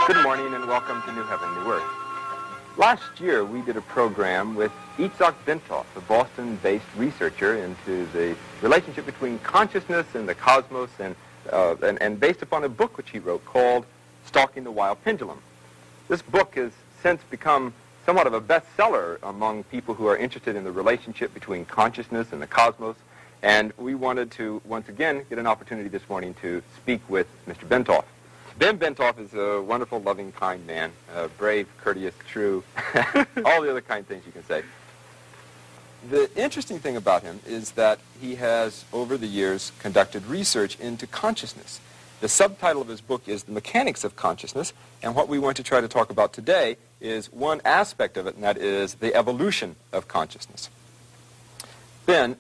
Good morning and welcome to New Heaven, New Earth. Last year we did a program with Itzhak Bentov, a Boston-based researcher into the relationship between consciousness and the cosmos, and based upon a book which he wrote called Stalking the Wild Pendulum. This book has since become somewhat of a bestseller among people who are interested in the relationship between consciousness and the cosmos, and we wanted to once again get an opportunity this morning to speak with Mr. Bentov. Ben Bentov is a wonderful, loving, kind man, brave, courteous, true, all the other kind things you can say. The interesting thing about him is that he has, over the years, conducted research into consciousness. The subtitle of his book is The Mechanics of Consciousness, and what we want to try to talk about today is one aspect of it, and that is the evolution of consciousness. Ben,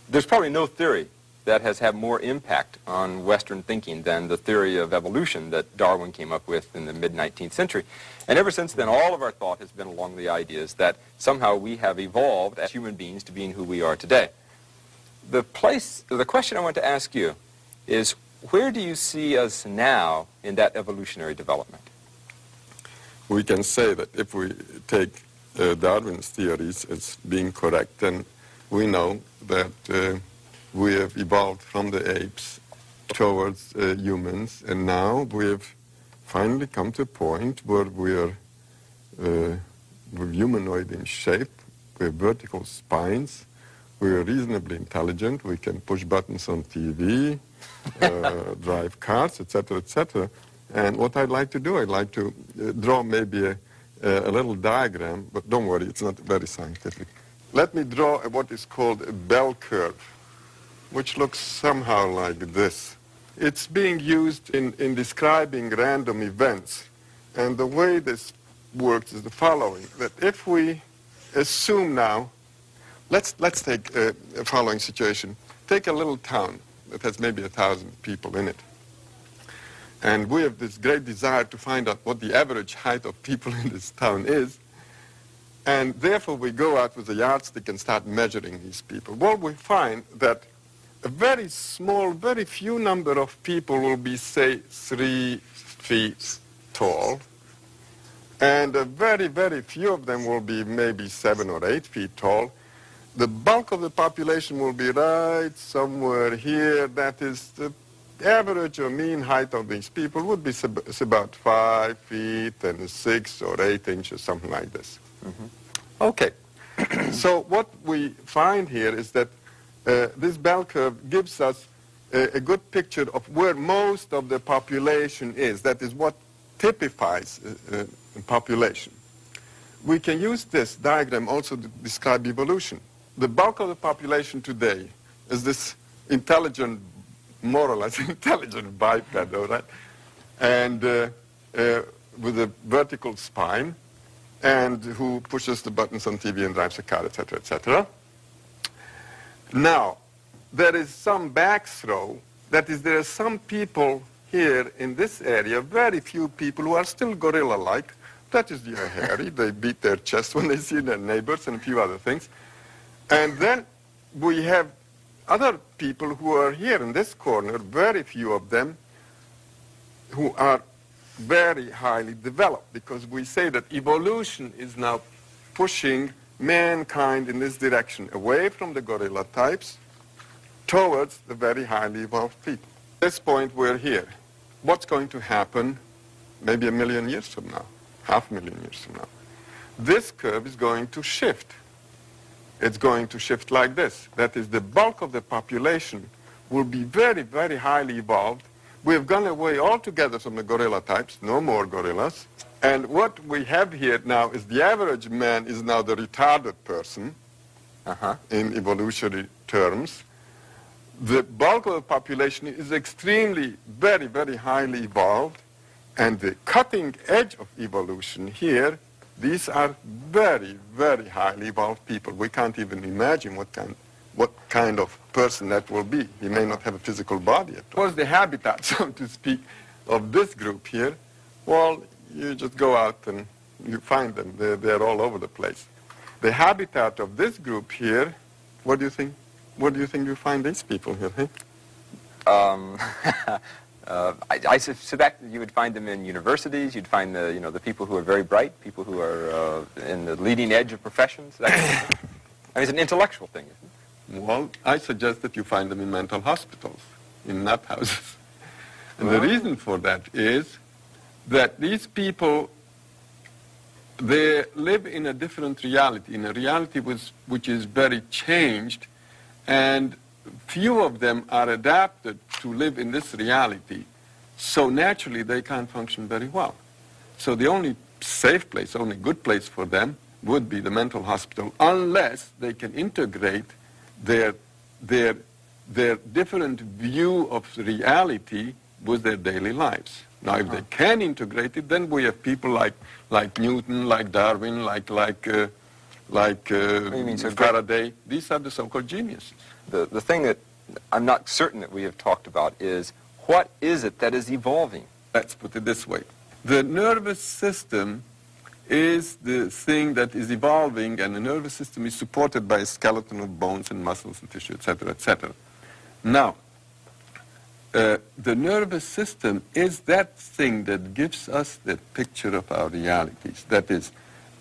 there's probably no theory that has had more impact on Western thinking than the theory of evolution that Darwin came up with in the mid-19th century. And ever since then, all of our thought has been along the ideas that somehow we have evolved as human beings to being who we are today. The question I want to ask you is, where do you see us now in that evolutionary development? We can say that if we take Darwin's theories as being correct, then we know that we have evolved from the apes towards humans, and now we have finally come to a point where we're humanoid in shape, we have vertical spines, we're reasonably intelligent, we can push buttons on TV, drive cars, etc., etc. And what I'd like to do, I'd like to draw maybe a little diagram, but don't worry, it's not very scientific. Let me draw what is called a bell curve, which looks somehow like this. It's being used in describing random events. And the way this works is the following, that if we assume now, let's take a following situation. Take a little town that has maybe 1,000 people in it. And we have this great desire to find out what the average height of people in this town is. And therefore we go out with a yardstick and start measuring these people. Well, we find that a very small, very few number of people will be, say, 3 feet tall, and a very, very few of them will be maybe 7 or 8 feet tall. The bulk of the population will be right somewhere here. That is, the average or mean height of these people would be about 5 feet and 6 or 8 inches, something like this. Mm-hmm. Okay. So what we find here is that this bell curve gives us a good picture of where most of the population is. That is what typifies a population. We can use this diagram also to describe evolution. The bulk of the population today is this intelligent, more or less intelligent biped, all right? And with a vertical spine, and who pushes the buttons on TV and drives a car, etc., etc. Now, there is some backthrow. That is, there are some people here in this area, very few people who are still gorilla-like. That is, they are hairy. They beat their chest when they see their neighbors and a few other things. And then we have other people who are here in this corner, very few of them, who are very highly developed, because we say that evolution is now pushing mankind in this direction, away from the gorilla types towards the very highly evolved people. At this point, we're here. What's going to happen maybe 1 million years from now, 500,000 years from now? This curve is going to shift. It's going to shift like this. That is, the bulk of the population will be very, very highly evolved. We have gone away altogether from the gorilla types, no more gorillas. And what we have here now is the average man is now the retarded person in evolutionary terms. The bulk of the population is extremely, very, very highly evolved. And the cutting edge of evolution here, these are very, very highly evolved people. We can't even imagine what kind of person that will be. He may not have a physical body at all. What's the habitat, so to speak, of this group here? Well, you just go out and you find them. They're all over the place. The habitat of this group here, what do you think? What do you think you find these people here? Hey? I suspect that you would find them in universities. You'd find the people who are very bright, people who are in the leading edge of professions. That kind of thing. I mean, it's an intellectual thing, isn't it? Well, I suggest that you find them in mental hospitals, in nut houses. And the reason for that is that these people, they live in a different reality, in a reality which is very changed, and few of them are adapted to live in this reality, so naturally they can't function very well. So the only safe place, only good place for them would be the mental hospital, unless they can integrate their different view of reality with their daily lives. Now, if they can integrate it, then we have people like Newton, like Darwin, like Faraday. These are the so-called geniuses. The thing that I'm not certain that we have talked about is, what is it that is evolving? Let's put it this way. The nervous system is the thing that is evolving, and the nervous system is supported by a skeleton of bones and muscles and tissue, etc., etc. Now, the nervous system is that thing that gives us the picture of our realities. That is,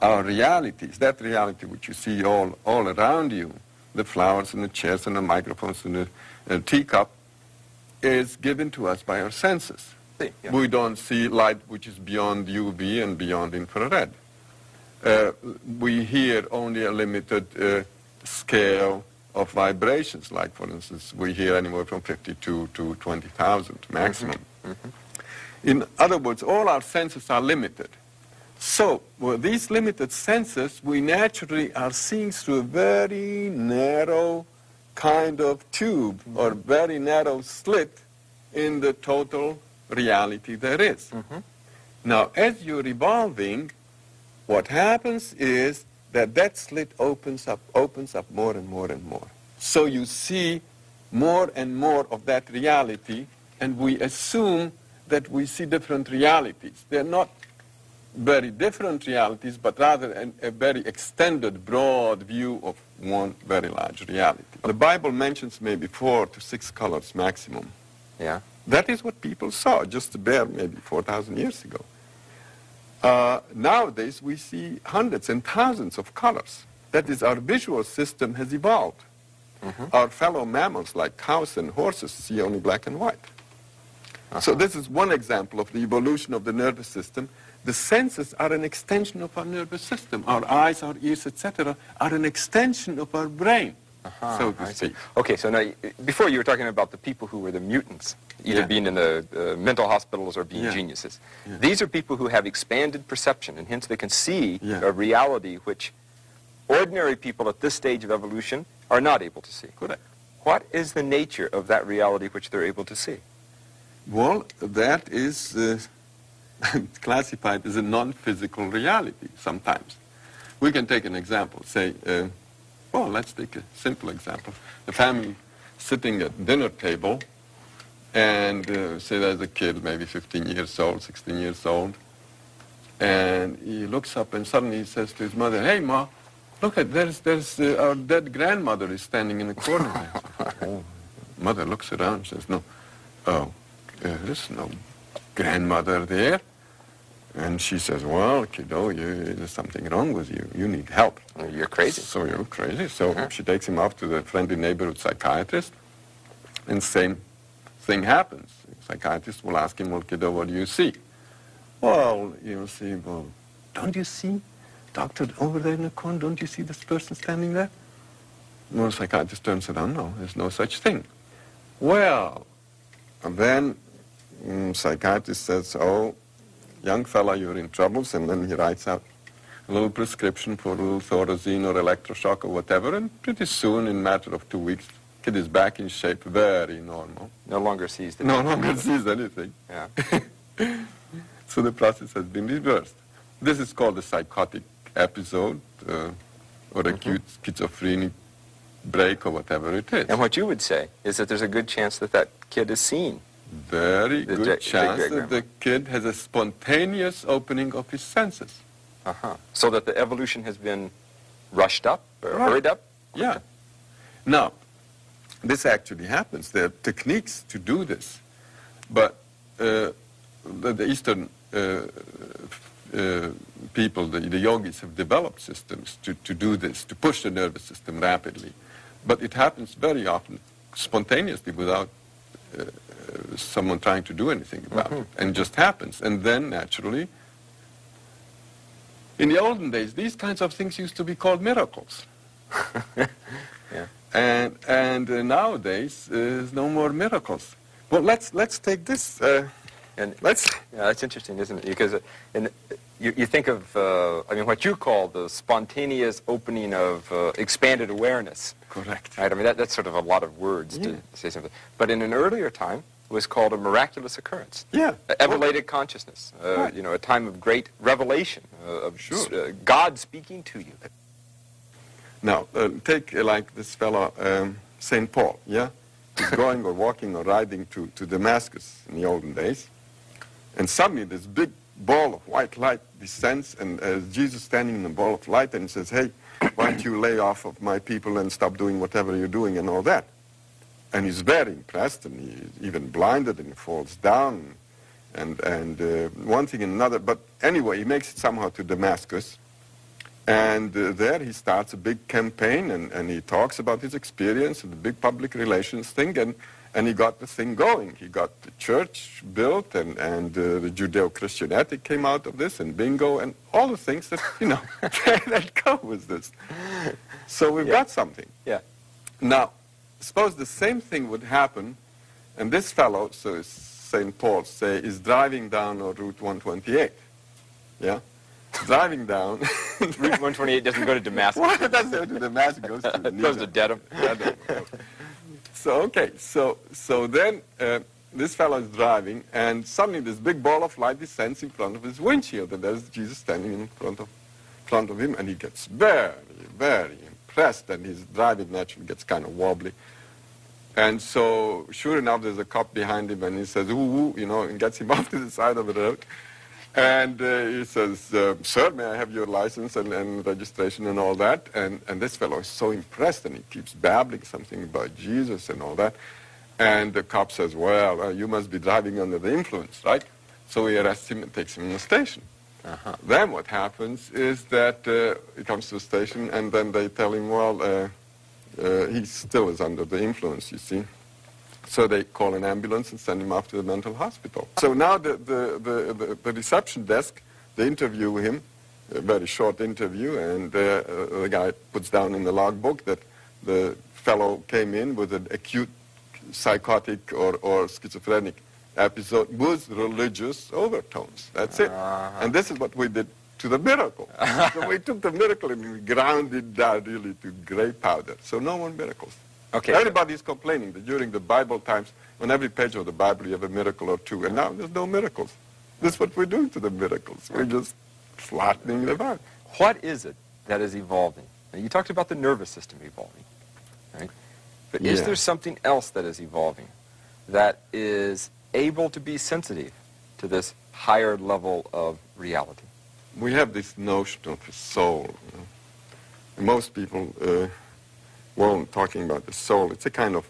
our realities, that reality which you see all around you, the flowers and the chairs and the microphones and the teacup, is given to us by our senses. Yeah. We don't see light which is beyond UV and beyond infrared. We hear only a limited scale of vibrations, like, for instance, we hear anywhere from 52 to 20,000 maximum. In other words, all our senses are limited. So, with these limited senses, we naturally are seeing through a very narrow kind of tube or very narrow slit in the total reality there is. Now, as you're evolving, what happens is that slit opens up more and more and more. So you see more and more of that reality, and we assume that we see different realities. They're not very different realities, but rather a very extended, broad view of one very large reality. The Bible mentions maybe 4 to 6 colors maximum. Yeah. That is what people saw just bare maybe 4,000 years ago. Nowadays, we see hundreds and thousands of colors. That is, our visual system has evolved. Our fellow mammals, like cows and horses, see only black and white. So this is one example of the evolution of the nervous system. The senses are an extension of our nervous system. Our eyes, our ears, etc., are an extension of our brain, so to speak. Okay, so now, before you were talking about the people who were the mutants, either being in the mental hospitals or being geniuses. These are people who have expanded perception, and hence they can see a reality which ordinary people at this stage of evolution are not able to see. Correct. What is the nature of that reality which they're able to see? Well, that is classified as a non-physical reality sometimes. We can take an example. Say, well, let's take a simple example. The family sitting at dinner table, and say there's a kid, maybe 15 years old, 16 years old, and he looks up and suddenly he says to his mother, "Hey, Ma, look at, there's our dead grandmother is standing in the corner." Mother looks around and says, "No, there's no grandmother there." And she says, "Well, kiddo, there's something wrong with you. You need help." You're crazy. So you're crazy. So she takes him off to the friendly neighborhood psychiatrist, and same thing happens. The psychiatrist will ask him, "Well, kiddo, what do you see?" "Well, you'll see, well, don't you see, doctor, over there in the corner, don't you see this person standing there?" Well, the psychiatrist turns around, "No, there's no such thing." Well, and then psychiatrist says, "Oh, young fella, you're in troubles," and then he writes out a little prescription for a little Thorazine or electroshock or whatever, and pretty soon, in a matter of 2 weeks, kid is back in shape, very normal. No longer sees the No longer sees anything. Yeah. So the process has been reversed. This is called a psychotic episode, or acute schizophrenic break, or whatever it is. And what you would say is that there's a good chance that that kid is seen. Very good chance that the kid has a spontaneous opening of his senses. So that the evolution has been rushed up, or hurried up? Yeah. Now, this actually happens. There are techniques to do this. But the Eastern people, the yogis, have developed systems to do this, to push the nervous system rapidly. But it happens very often spontaneously without someone trying to do anything about it, and just happens. And then, naturally, in the olden days, these kinds of things used to be called miracles. Yeah. And nowadays, there's no more miracles. Well, let's take this. Yeah, that's interesting, isn't it? Because you think of, I mean, what you call the spontaneous opening of expanded awareness. Correct. Right? I mean, that's sort of a lot of words to say something. But in an earlier time, it was called a miraculous occurrence. Yeah. Elevated consciousness. Right. You know, a time of great revelation, of God speaking to you. Now, take like this fellow, St. Paul, yeah? He's going or walking or riding to Damascus in the olden days. And suddenly this big ball of white light descends, and Jesus standing in the ball of light, and he says, hey, why don't you lay off of my people and stop doing whatever you're doing and all that. And he's very impressed, and he's even blinded, and he falls down, and one thing and another. But anyway, he makes it somehow to Damascus. And there he starts a big campaign, and he talks about his experience and the big public relations thing, and he got the thing going. He got the church built, and the Judeo-Christian ethic came out of this, and bingo, and all the things that, you know, that come with this. So we've got something. Yeah. Now, suppose the same thing would happen, and this fellow, so St. Paul, say, is driving down on Route 128, yeah? Driving down. Route 128 doesn't go to Damascus. Well, it doesn't go to Damascus. It goes to It goes to Dedham. So, okay, so then this fellow is driving, and suddenly this big ball of light descends in front of his windshield, and there's Jesus standing in front of him, and he gets very, very impressed, and his driving naturally gets kind of wobbly. And so, sure enough, there's a cop behind him, and he says, ooh, you know, and gets him off to the side of the road. And he says, sir, may I have your license and registration and all that? And this fellow is so impressed, and he keeps babbling something about Jesus and all that. And the cop says, well, you must be driving under the influence, right? So he arrests him and takes him in the station. Then what happens is that he comes to the station, and then they tell him, well, he still is under the influence, you see. So they call an ambulance and send him off to the mental hospital. So now the reception desk, they interview him, a very short interview, and the guy puts down in the logbook that the fellow came in with an acute psychotic or schizophrenic episode with religious overtones. That's it. And this is what we did to the miracle. So we took the miracle and we ground it down really to gray powder. So no more miracles. Okay. Everybody is complaining that during the Bible times, on every page of the Bible you have a miracle or two, and now there's no miracles. This is what we're doing to the miracles. We're just flattening them out. What is it that is evolving? Now, you talked about the nervous system evolving, right? But is there something else that is evolving that is able to be sensitive to this higher level of reality? We have this notion of a soul. You know? Most people won't talking about the soul. It's a kind of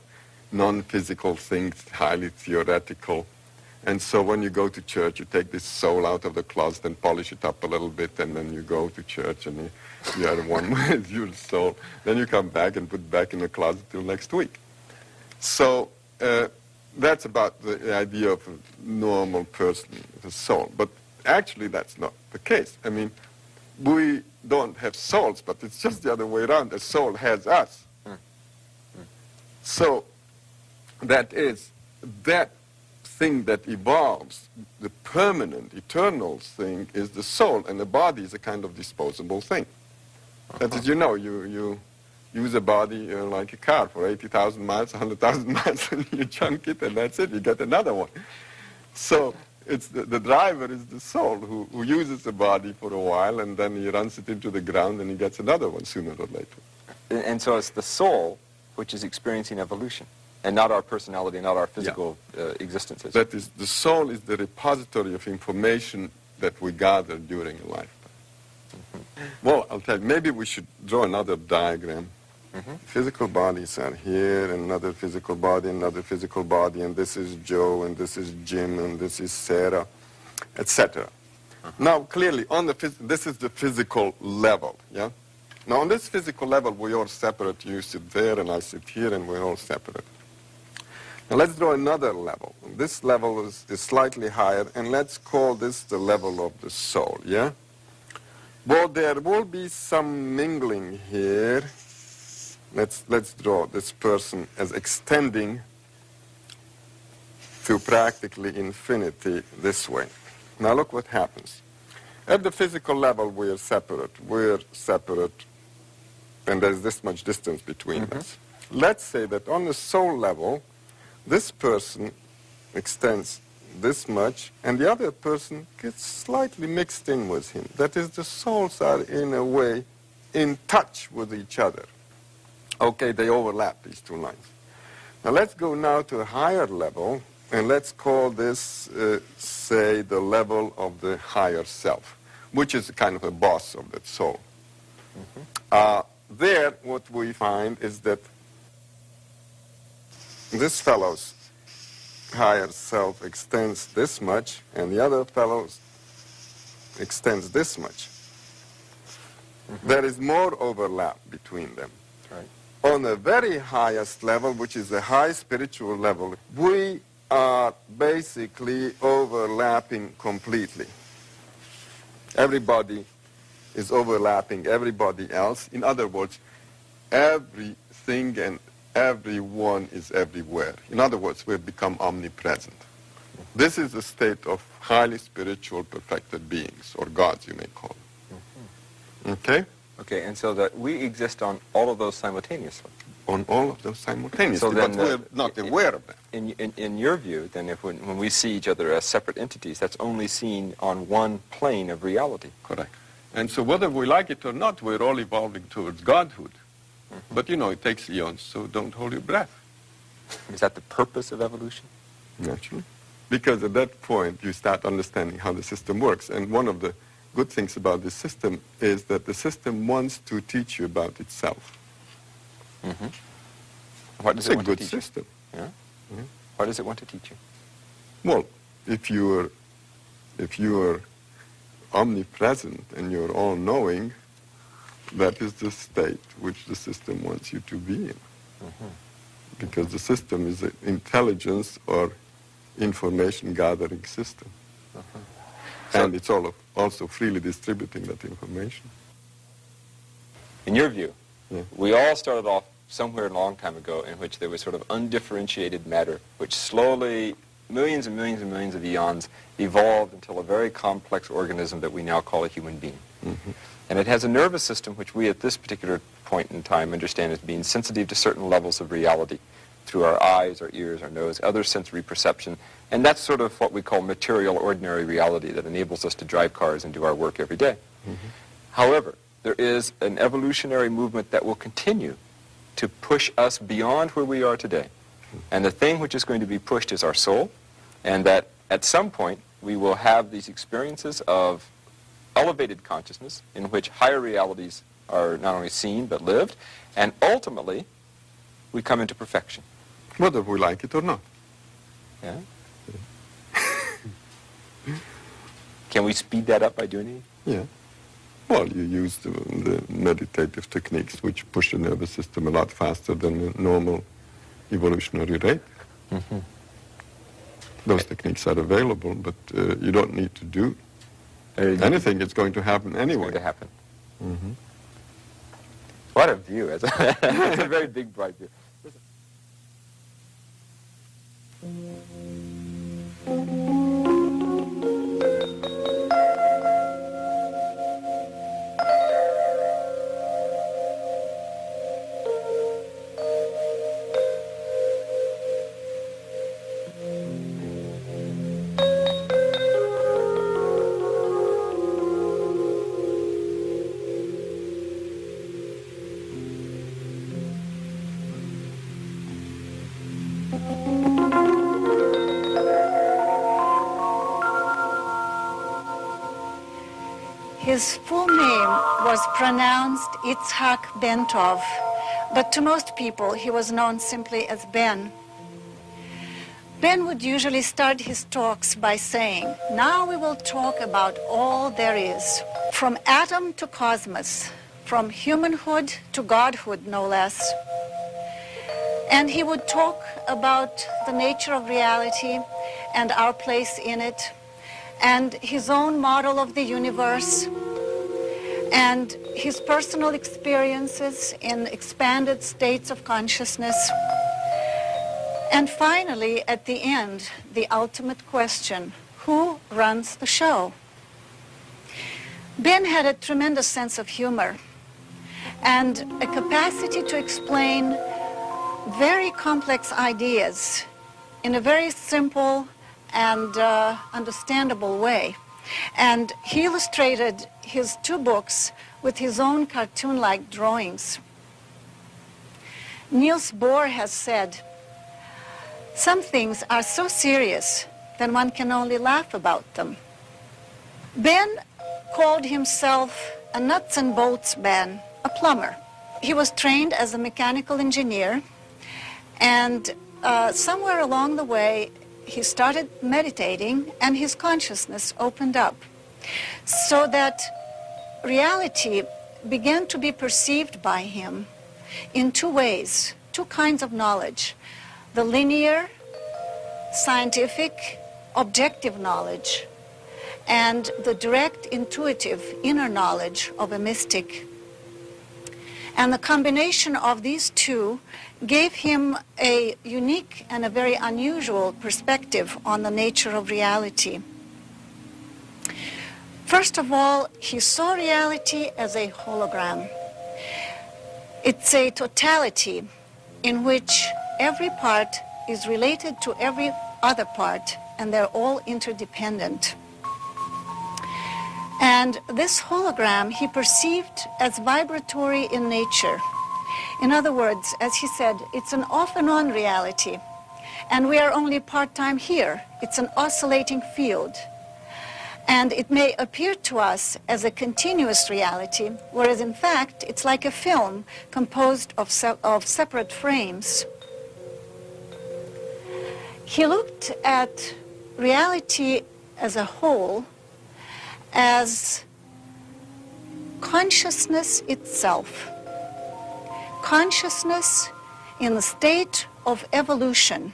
non-physical thing, highly theoretical. And so when you go to church, you take this soul out of the closet and polish it up a little bit, and then you go to church and you are one with your soul. Then you come back and put it back in the closet till next week. So that's about the idea of a normal person, the soul. But actually that's not the case. I mean, we don't have souls, but it's just the other way around. The soul has us. So that is that thing that evolves, the permanent, eternal thing is the soul, and the body is a kind of disposable thing. That is, you know, you use a body like a car for 80,000 miles, 100,000 miles, and you junk it, and that's it, you get another one. So it's the driver is the soul who uses the body for a while, and then he runs it into the ground, and he gets another one sooner or later. And so it's the soul which is experiencing evolution, and not our personality, not our physical existences. That is, the soul is the repository of information that we gather during a lifetime. Well, I'll tell you, maybe we should draw another diagram. Physical bodies are here, and another physical body, another physical body, and this is Joe, and this is Jim, and this is Sarah, etc. Now, clearly, this is the physical level, yeah? Now, on this physical level, we're all separate. You sit there, and I sit here, and we're all separate. Now, let's draw another level. This level is slightly higher, and let's call this the level of the soul, yeah? Well, there will be some mingling here. Let's draw this person as extending to practically infinity this way. Now look what happens. At the physical level, we're separate. And there's this much distance between us. Let's say that on the soul level, this person extends this much, and the other person gets slightly mixed in with him. That is, the souls are, in a way, in touch with each other. Okay, they overlap, these two lines. Now let's go now to a higher level, and let's call this, say, the level of the higher self, which is kind of a boss of that soul. There, what we find is that this fellow's higher self extends this much, and the other fellow's extends this much. There is more overlap between them. Right. On the very highest level, which is the high spiritual level, we are basically overlapping completely. Everybody is overlapping everybody else. In other words, everything and everyone is everywhere. In other words, we've become omnipresent. This is a state of highly spiritual perfected beings, or gods, you may call them. Okay? Okay, and so that we exist on all of those simultaneously. On all of those simultaneously, So then, but we're not aware of them. In your view, then, if when we see each other as separate entities, that's only seen on one plane of reality. Correct. And so whether we like it or not, we're all evolving towards godhood. But, you know, it takes eons, so don't hold your breath. Is that the purpose of evolution? Naturally. Because at that point, you start understanding how the system works. And one of the good things about this system is that the system wants to teach you about itself. What does It's it a want good to teach you? system. Yeah? What does it want to teach you? Well, if you are omnipresent and you're all-knowing, that is the state which the system wants you to be in. Because the system is an intelligence or information-gathering system. And it's also freely distributing that information. In your view, Yeah. we all started off somewhere a long time ago in which there was sort of undifferentiated matter, which slowly, millions and millions and millions of eons, evolved until a very complex organism that we now call a human being. And it has a nervous system which we at this particular point in time understand as being sensitive to certain levels of reality through our eyes, our ears, our nose, other sensory perception. And that's sort of what we call material ordinary reality that enables us to drive cars and do our work every day. However, there is an evolutionary movement that will continue to push us beyond where we are today. And the thing which is going to be pushed is our soul, and that at some point we will have these experiences of elevated consciousness in which higher realities are not only seen but lived, and ultimately we come into perfection. Whether we like it or not. Yeah? Can we speed that up by doing anything? Yeah. Well, you use the meditative techniques which push the nervous system a lot faster than the normal evolutionary rate. Those techniques are available, but you don't need to do anything. It's going to happen anyway. It's going to happen. What a view. It's a very big, bright view. His full name was pronounced Itzhak Bentov, But to most people, he was known simply as Ben. Ben would usually start his talks by saying, "Now we will talk about all there is, from atom to cosmos, from humanhood to godhood, no less." And he would talk about the nature of reality and our place in it, and his own model of the universe, and his personal experiences in expanded states of consciousness. And finally, at the end, the ultimate question: who runs the show? Ben had a tremendous sense of humor and a capacity to explain very complex ideas in a very simple and understandable way. And he illustrated his 2 books with his own cartoon-like drawings. Niels Bohr has said, "Some things are so serious that one can only laugh about them." Ben called himself a nuts and bolts man, a plumber. He was trained as a mechanical engineer, and somewhere along the way, he started meditating, and his consciousness opened up, so that reality began to be perceived by him in 2 ways, 2 kinds of knowledge: the linear, scientific, objective knowledge, and the direct, intuitive, inner knowledge of a mystic. And the combination of these 2 gave him a unique and a very unusual perspective on the nature of reality. First of all, he saw reality as a hologram. It's a totality in which every part is related to every other part, and they're all interdependent. And this hologram he perceived as vibratory in nature. In other words, as he said, it's an off and on reality, and we are only part-time here. It's an oscillating field. And it may appear to us as a continuous reality, whereas in fact it's like a film composed of separate frames. He looked at reality as a whole as consciousness itself. Consciousness in the state of evolution,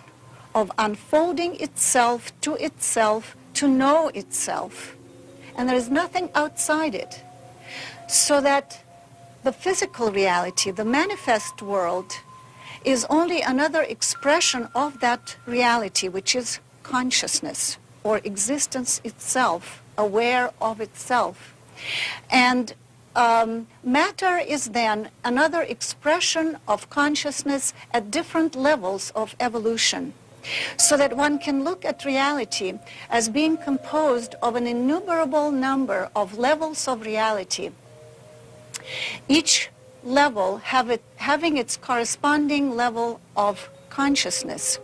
of unfolding itself to know itself. And there is nothing outside it. So that the physical reality, the manifest world, is only another expression of that reality, which is consciousness, or existence itself, aware of itself. And matter is then another expression of consciousness at different levels of evolution, so that one can look at reality as being composed of an innumerable number of levels of reality, each level having its corresponding level of consciousness.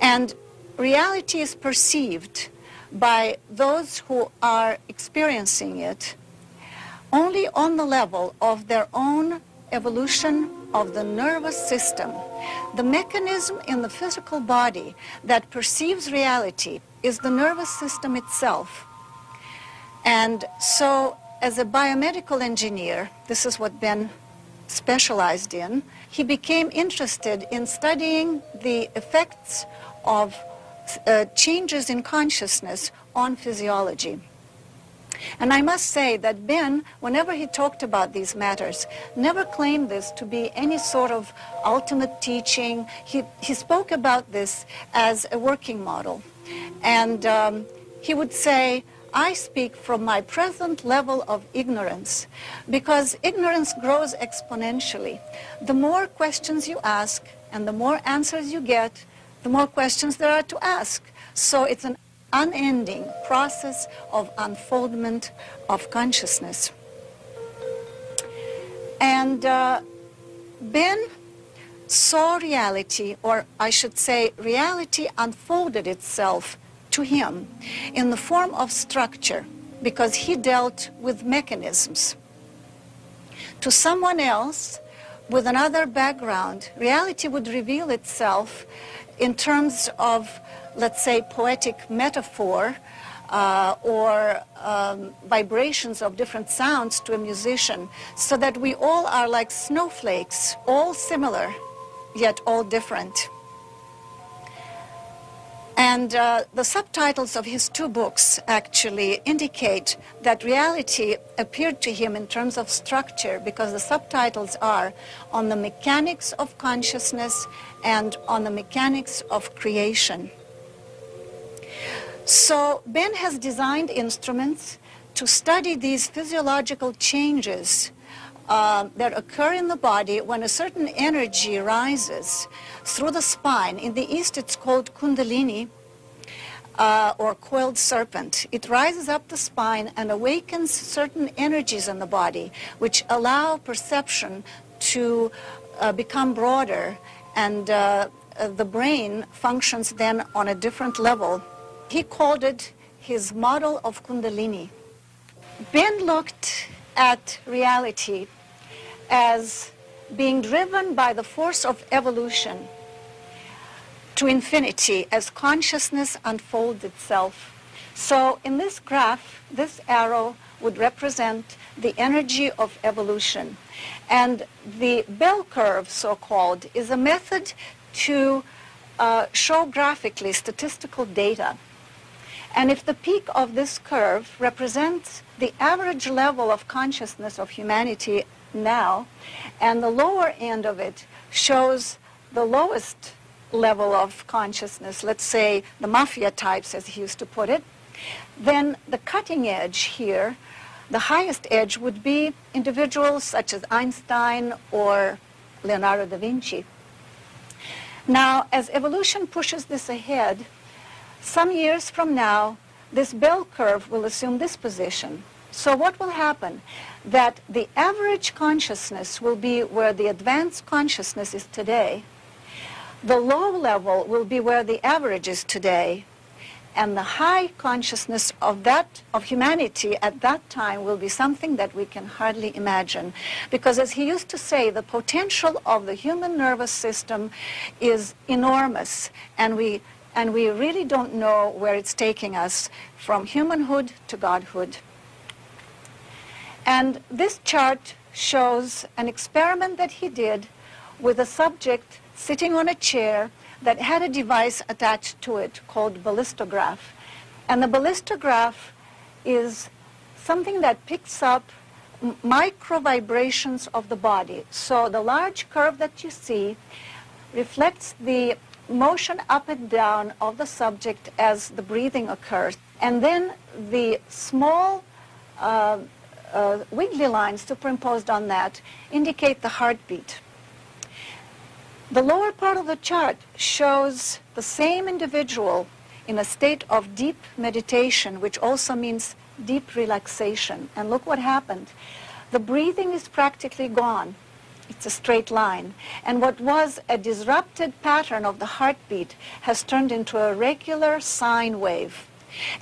And reality is perceived by those who are experiencing it only on the level of their own evolution of the nervous system. The mechanism in the physical body that perceives reality is the nervous system itself. And so, as a biomedical engineer, this is what Ben specialized in, he became interested in studying the effects of changes in consciousness on physiology. And I must say that Ben, whenever he talked about these matters, never claimed this to be any sort of ultimate teaching. He spoke about this as a working model. And he would say, "I speak from my present level of ignorance, because ignorance grows exponentially. The more questions you ask and the more answers you get, the more questions there are to ask. So it's an unending process of unfoldment of consciousness." And Ben saw reality, or I should say reality unfolded itself to him in the form of structure, because he dealt with mechanisms. To someone else, with another background, reality would reveal itself in terms of, let's say, poetic metaphor or vibrations of different sounds to a musician, so that we all are like snowflakes, all similar, yet all different. And the subtitles of his two books actually indicate that reality appeared to him in terms of structure, because the subtitles are on the mechanics of consciousness and on the mechanics of creation. So Ben has designed instruments to study these physiological changes that occur in the body when a certain energy rises through the spine. In the East, it's called Kundalini, or coiled serpent. It rises up the spine and awakens certain energies in the body, which allow perception to become broader, and the brain functions then on a different level. He called it his model of Kundalini. Ben looked at reality as being driven by the force of evolution to infinity as consciousness unfolds itself. So in this graph, this arrow would represent the energy of evolution. And the bell curve, so-called, is a method to show graphically statistical data. And if the peak of this curve represents the average level of consciousness of humanity now, and the lower end of it shows the lowest level of consciousness, let's say the mafia types, as he used to put it, then the cutting edge here, the highest edge, would be individuals such as Einstein or Leonardo da Vinci. Now, as evolution pushes this ahead, some years from now, this bell curve will assume this position. So what will happen? That the average consciousness will be where the advanced consciousness is today. The low level will be where the average is today. And the high consciousness of humanity at that time will be something that we can hardly imagine. Because as he used to say, the potential of the human nervous system is enormous. And we really don't know where it's taking us, from humanhood to godhood. And this chart shows an experiment that he did with a subject sitting on a chair that had a device attached to it called ballistograph. And the ballistograph is something that picks up micro vibrations of the body. So the large curve that you see reflects the motion up and down of the subject as the breathing occurs. And then the small wiggly lines superimposed on that indicate the heartbeat. The lower part of the chart shows the same individual in a state of deep meditation, which also means deep relaxation. And look what happened. The breathing is practically gone. It's a straight line. And what was a disrupted pattern of the heartbeat has turned into a regular sine wave.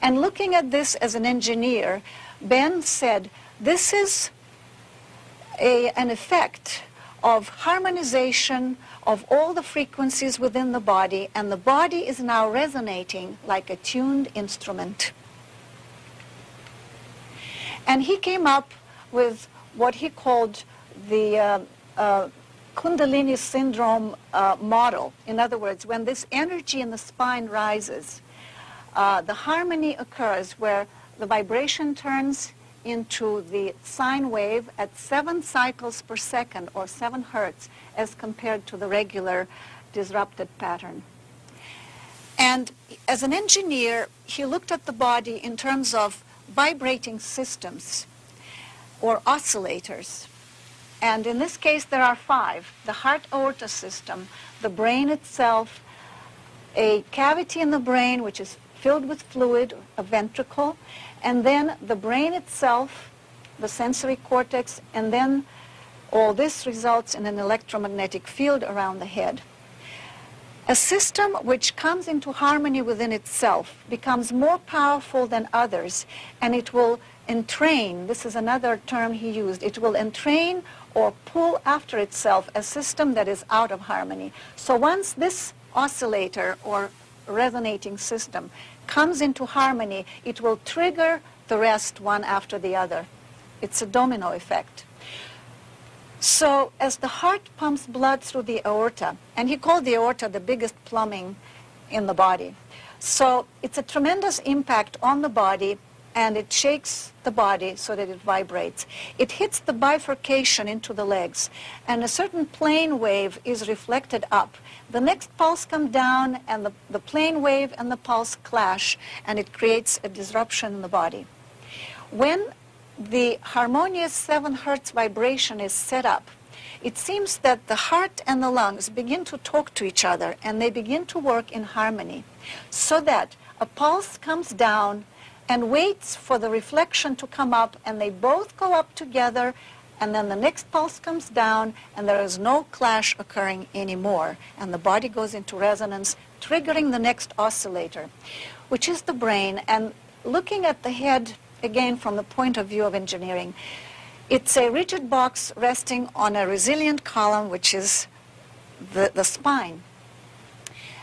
And looking at this as an engineer, Ben said, this is an effect of harmonization of all the frequencies within the body, and the body is now resonating like a tuned instrument. And he came up with what he called the Kundalini syndrome model. In other words, when this energy in the spine rises, the harmony occurs where the vibration turns into the sine wave at 7 cycles per second, or 7 hertz, as compared to the regular disrupted pattern. And as an engineer, he looked at the body in terms of vibrating systems or oscillators. And in this case, there are 5. The heart-aorta system, the brain itself, a cavity in the brain which is filled with fluid, a ventricle, and then the brain itself, the sensory cortex, and then all this results in an electromagnetic field around the head. A system which comes into harmony within itself becomes more powerful than others, and it will entrain, this is another term he used, it will entrain or pull after itself a system that is out of harmony. So once this oscillator or resonating system comes into harmony, it will trigger the rest one after the other. It's a domino effect. So as the heart pumps blood through the aorta, and he called the aorta the biggest plumbing in the body. So it's a tremendous impact on the body, and it shakes the body so that it vibrates. It hits the bifurcation into the legs, and a certain plane wave is reflected up. The next pulse comes down, and the plane wave and the pulse clash, and it creates a disruption in the body. When the harmonious 7 hertz vibration is set up, it seems that the heart and the lungs begin to talk to each other, and they begin to work in harmony, so that a pulse comes down and waits for the reflection to come up, and they both go up together, and then the next pulse comes down, and there is no clash occurring anymore, and the body goes into resonance, triggering the next oscillator, which is the brain. And looking at the head, again from the point of view of engineering, it's a rigid box resting on a resilient column, which is the spine.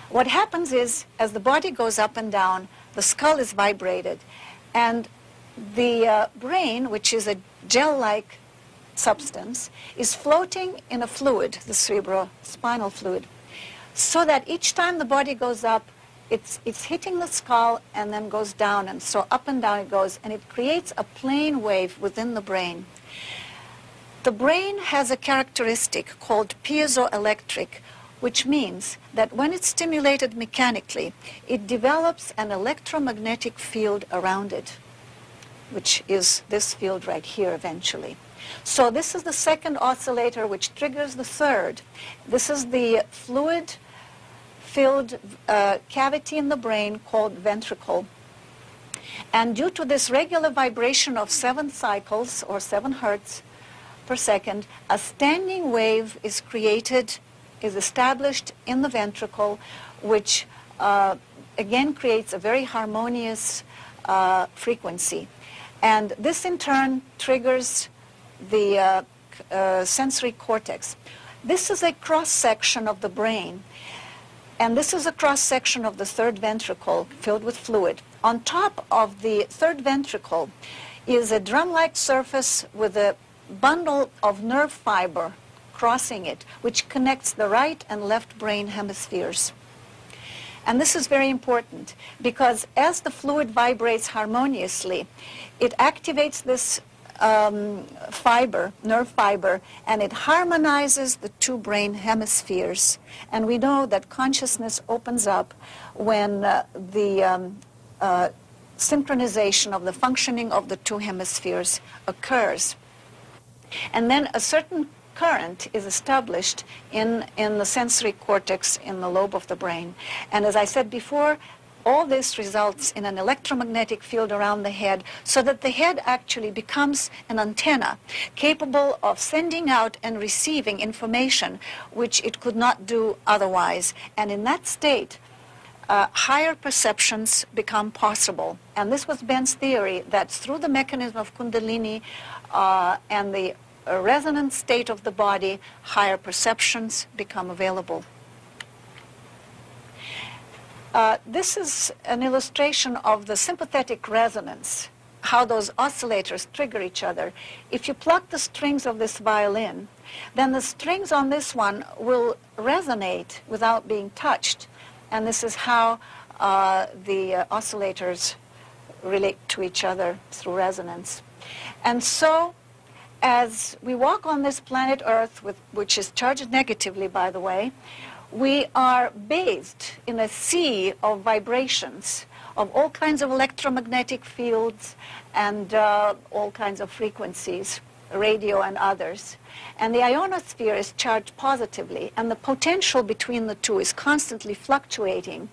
What happens is, as the body goes up and down, the skull is vibrated, and the brain, which is a gel-like substance, is floating in a fluid, the cerebrospinal fluid, so that each time the body goes up, it's hitting the skull and then goes down, and so up and down it goes, and it creates a plane wave within the brain. The brain has a characteristic called piezoelectric, which means that when it's stimulated mechanically, it develops an electromagnetic field around it, which is this field right here eventually. So this is the second oscillator, which triggers the third. This is the fluid-filled cavity in the brain called ventricle. And due to this regular vibration of 7 cycles, or 7 hertz per second, a standing wave is created, is established in the ventricle, which again creates a very harmonious frequency. And this in turn triggers the sensory cortex. This is a cross-section of the brain, and this is a cross-section of the third ventricle filled with fluid. On top of the third ventricle is a drum-like surface with a bundle of nerve fiber crossing it, which connects the right and left brain hemispheres. And this is very important, because as the fluid vibrates harmoniously, it activates this nerve fiber, and it harmonizes the 2 brain hemispheres. And we know that consciousness opens up when the synchronization of the functioning of the 2 hemispheres occurs. And then a certain current is established in the sensory cortex in the lobe of the brain. And as I said before, all this results in an electromagnetic field around the head, so that the head actually becomes an antenna capable of sending out and receiving information which it could not do otherwise. And in that state, higher perceptions become possible. And this was Ben's theory, that through the mechanism of Kundalini and the resonant state of the body, higher perceptions become available. This is an illustration of the sympathetic resonance, how those oscillators trigger each other. If you pluck the strings of this violin, then the strings on this one will resonate without being touched. And this is how the oscillators relate to each other through resonance. And so, as we walk on this planet Earth, which is charged negatively, by the way, we are bathed in a sea of vibrations, of all kinds of electromagnetic fields and all kinds of frequencies, radio and others. And the ionosphere is charged positively, and the potential between the two is constantly fluctuating,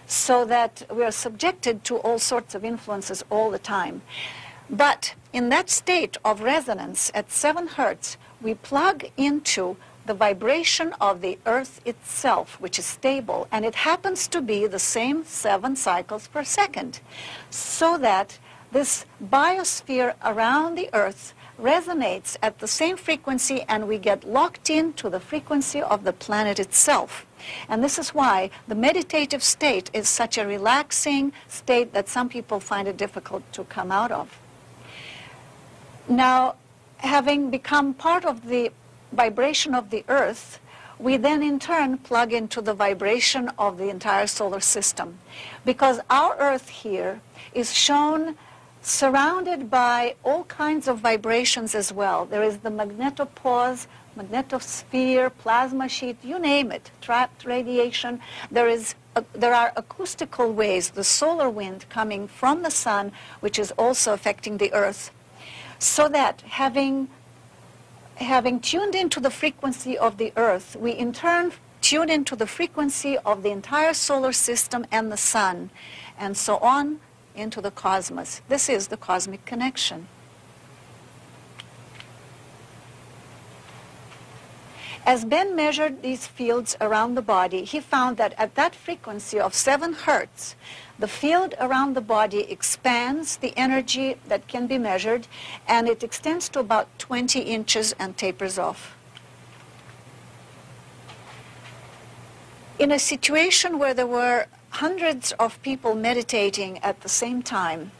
so that we are subjected to all sorts of influences all the time. But in that state of resonance at 7 hertz, we plug into the vibration of the Earth itself, which is stable, and it happens to be the same 7 cycles per second, so that this biosphere around the Earth resonates at the same frequency, and we get locked into the frequency of the planet itself. And this is why the meditative state is such a relaxing state that some people find it difficult to come out of. Now, having become part of the vibration of the Earth, we then in turn plug into the vibration of the entire solar system. Because our Earth here is shown surrounded by all kinds of vibrations as well. There is the magnetopause, magnetosphere, plasma sheet, you name it, trapped radiation. There are acoustical waves, the solar wind coming from the sun, which is also affecting the Earth. So that having tuned into the frequency of the Earth, we in turn tune into the frequency of the entire solar system and the sun, and so on into the cosmos. This is the cosmic connection. As Ben measured these fields around the body, he found that at that frequency of 7 hertz, the field around the body expands the energy that can be measured, and it extends to about 20 inches and tapers off. In a situation where there were hundreds of people meditating at the same time,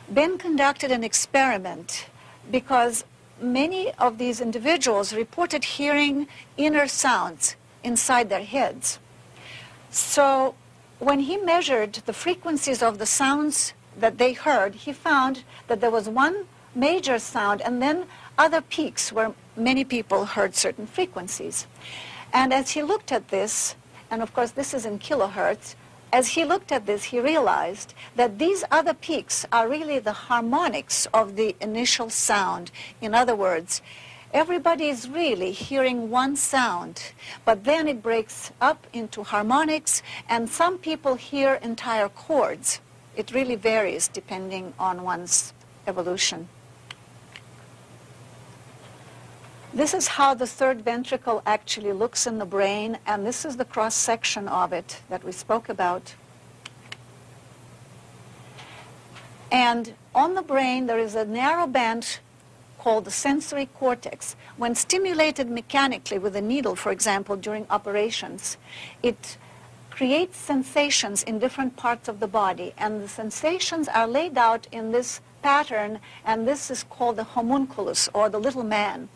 Ben conducted an experiment because many of these individuals reported hearing inner sounds inside their heads. So when he measured the frequencies of the sounds that they heard, he found that there was one major sound and then other peaks where many people heard certain frequencies. And as he looked at this, and of course this is in kilohertz, as he looked at this, he realized that these other peaks are really the harmonics of the initial sound. In other words, everybody is really hearing one sound, but then it breaks up into harmonics, and some people hear entire chords. It really varies depending on one's evolution. This is how the third ventricle actually looks in the brain, and this is the cross-section of it that we spoke about. And on the brain, there is a narrow band called the sensory cortex. When stimulated mechanically with a needle, for example, during operations, it creates sensations in different parts of the body, and the sensations are laid out in this pattern, and this is called the homunculus, or the little man.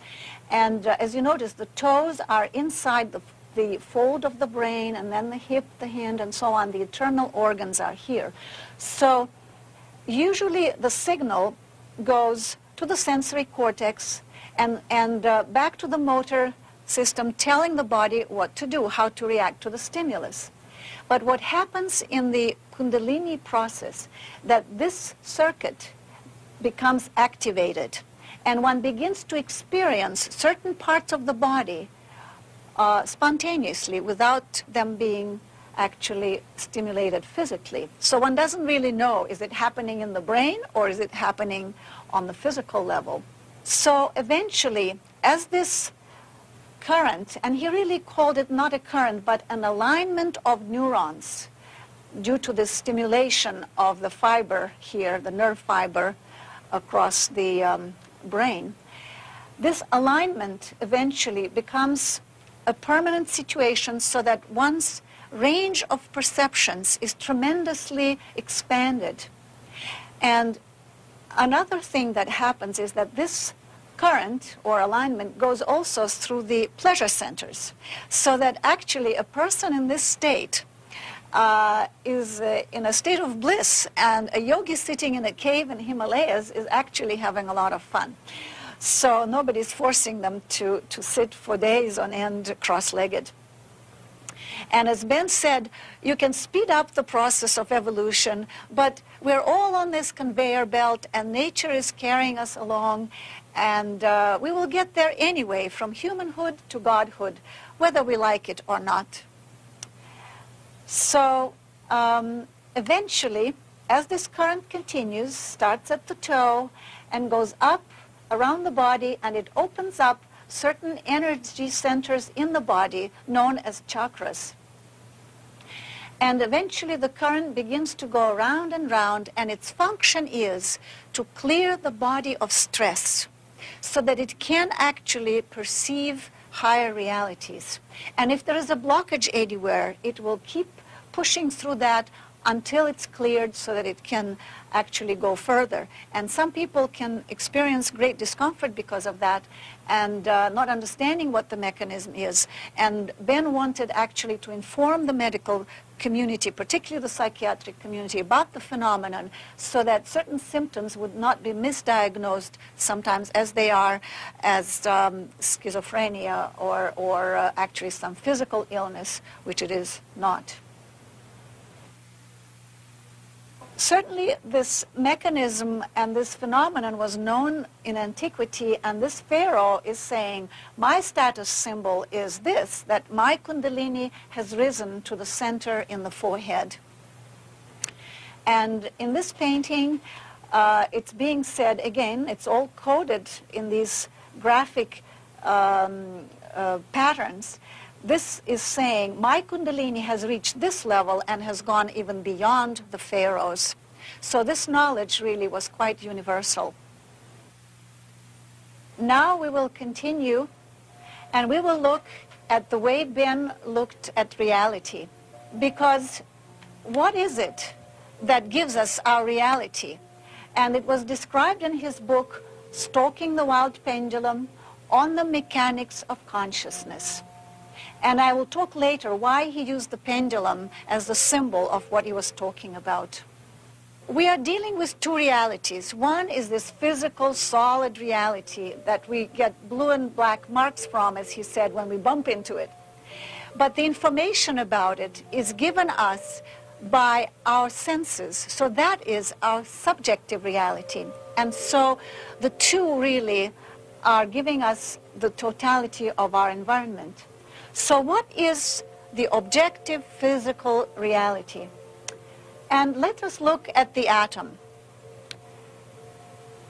And as you notice, the toes are inside the fold of the brain, and then the hip, the hand, and so on. The internal organs are here. So usually the signal goes to the sensory cortex and back to the motor system, telling the body what to do, how to react to the stimulus. But what happens in the Kundalini process, that this circuit becomes activated, and one begins to experience certain parts of the body spontaneously without them being actually stimulated physically. So one doesn't really know, is it happening in the brain or is it happening on the physical level? So eventually, as this current, and he really called it not a current, but an alignment of neurons due to the stimulation of the fiber here, the nerve fiber across the brain, this alignment eventually becomes a permanent situation so that one's range of perceptions is tremendously expanded. And another thing that happens is that this current or alignment goes also through the pleasure centers, so that actually a person in this state is in a state of bliss, and a yogi sitting in a cave in the Himalayas is actually having a lot of fun. So nobody's forcing them to sit for days on end cross-legged. And as Ben said, you can speed up the process of evolution, but we're all on this conveyor belt, and nature is carrying us along, and we will get there anyway, from humanhood to godhood, whether we like it or not. So eventually, as this current continues, starts at the toe and goes up around the body, and it opens up certain energy centers in the body known as chakras. And eventually the current begins to go round and round, and its function is to clear the body of stress. so that it can actually perceive higher realities. And if there is a blockage anywhere, it will keep pushing through that until it's cleared so that it can actually go further. And some people can experience great discomfort because of that and not understanding what the mechanism is. And Ben wanted actually to inform the medical community, particularly the psychiatric community, about the phenomenon so that certain symptoms would not be misdiagnosed sometimes as they are as schizophrenia or actually some physical illness, which it is not. Certainly this mechanism and this phenomenon was known in antiquity, and this pharaoh is saying, my status symbol is this, that my kundalini has risen to the center in the forehead. And in this painting, it's being said, again, it's all coded in these graphic patterns. This is saying, my kundalini has reached this level and has gone even beyond the pharaohs. So this knowledge really was quite universal. Now we will continue, and we will look at the way Ben looked at reality. Because what is it that gives us our reality? And it was described in his book, Stalking the Wild Pendulum, on the Mechanics of Consciousness. And I will talk later why he used the pendulum as the symbol of what he was talking about. We are dealing with two realities. One is this physical, solid reality that we get blue and black marks from, as he said, when we bump into it. But the information about it is given us by our senses. So that is our subjective reality. And so the two really are giving us the totality of our environment. So what is the objective physical reality? And let us look at the atom.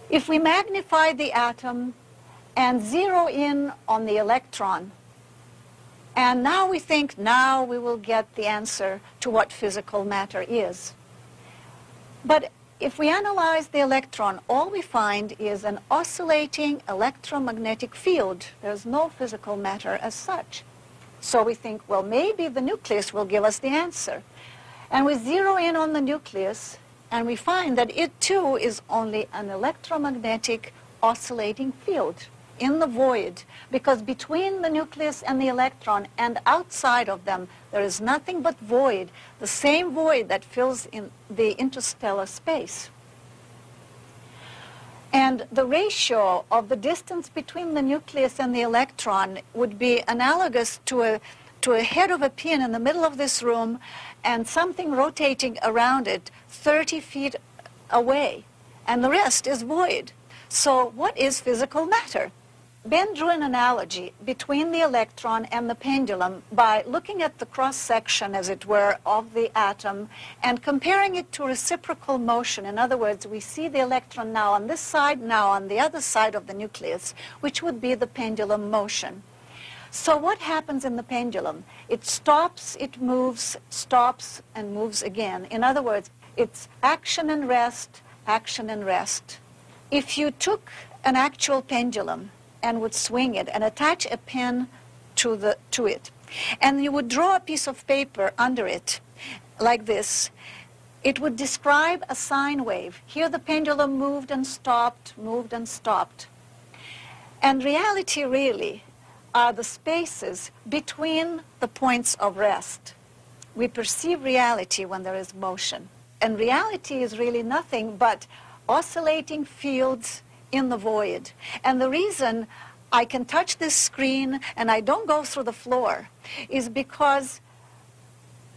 If we magnify the atom and zero in on the electron, and now we think, now we will get the answer to what physical matter is. But if we analyze the electron, all we find is an oscillating electromagnetic field. There's no physical matter as such. So we think, well, maybe the nucleus will give us the answer. And we zero in on the nucleus, and we find that it too is only an electromagnetic oscillating field in the void, because between the nucleus and the electron and outside of them, there is nothing but void, the same void that fills in the interstellar space. And the ratio of the distance between the nucleus and the electron would be analogous to a head of a pin in the middle of this room and something rotating around it 30 feet away. And the rest is void. So what is physical matter? Ben drew an analogy between the electron and the pendulum by looking at the cross-section, as it were, of the atom and comparing it to reciprocal motion. In other words, we see the electron now on this side, now on the other side of the nucleus, which would be the pendulum motion. So what happens in the pendulum? It stops, it moves, stops, and moves again. In other words, it's action and rest, action and rest. If you took an actual pendulum and would swing it and attach a pin to it, and you would draw a piece of paper under it like this, it would describe a sine wave. Here the pendulum moved and stopped, moved and stopped. And reality really are the spaces between the points of rest. We perceive reality when there is motion. And reality is really nothing but oscillating fields in the void. And the reason I can touch this screen and I don't go through the floor is because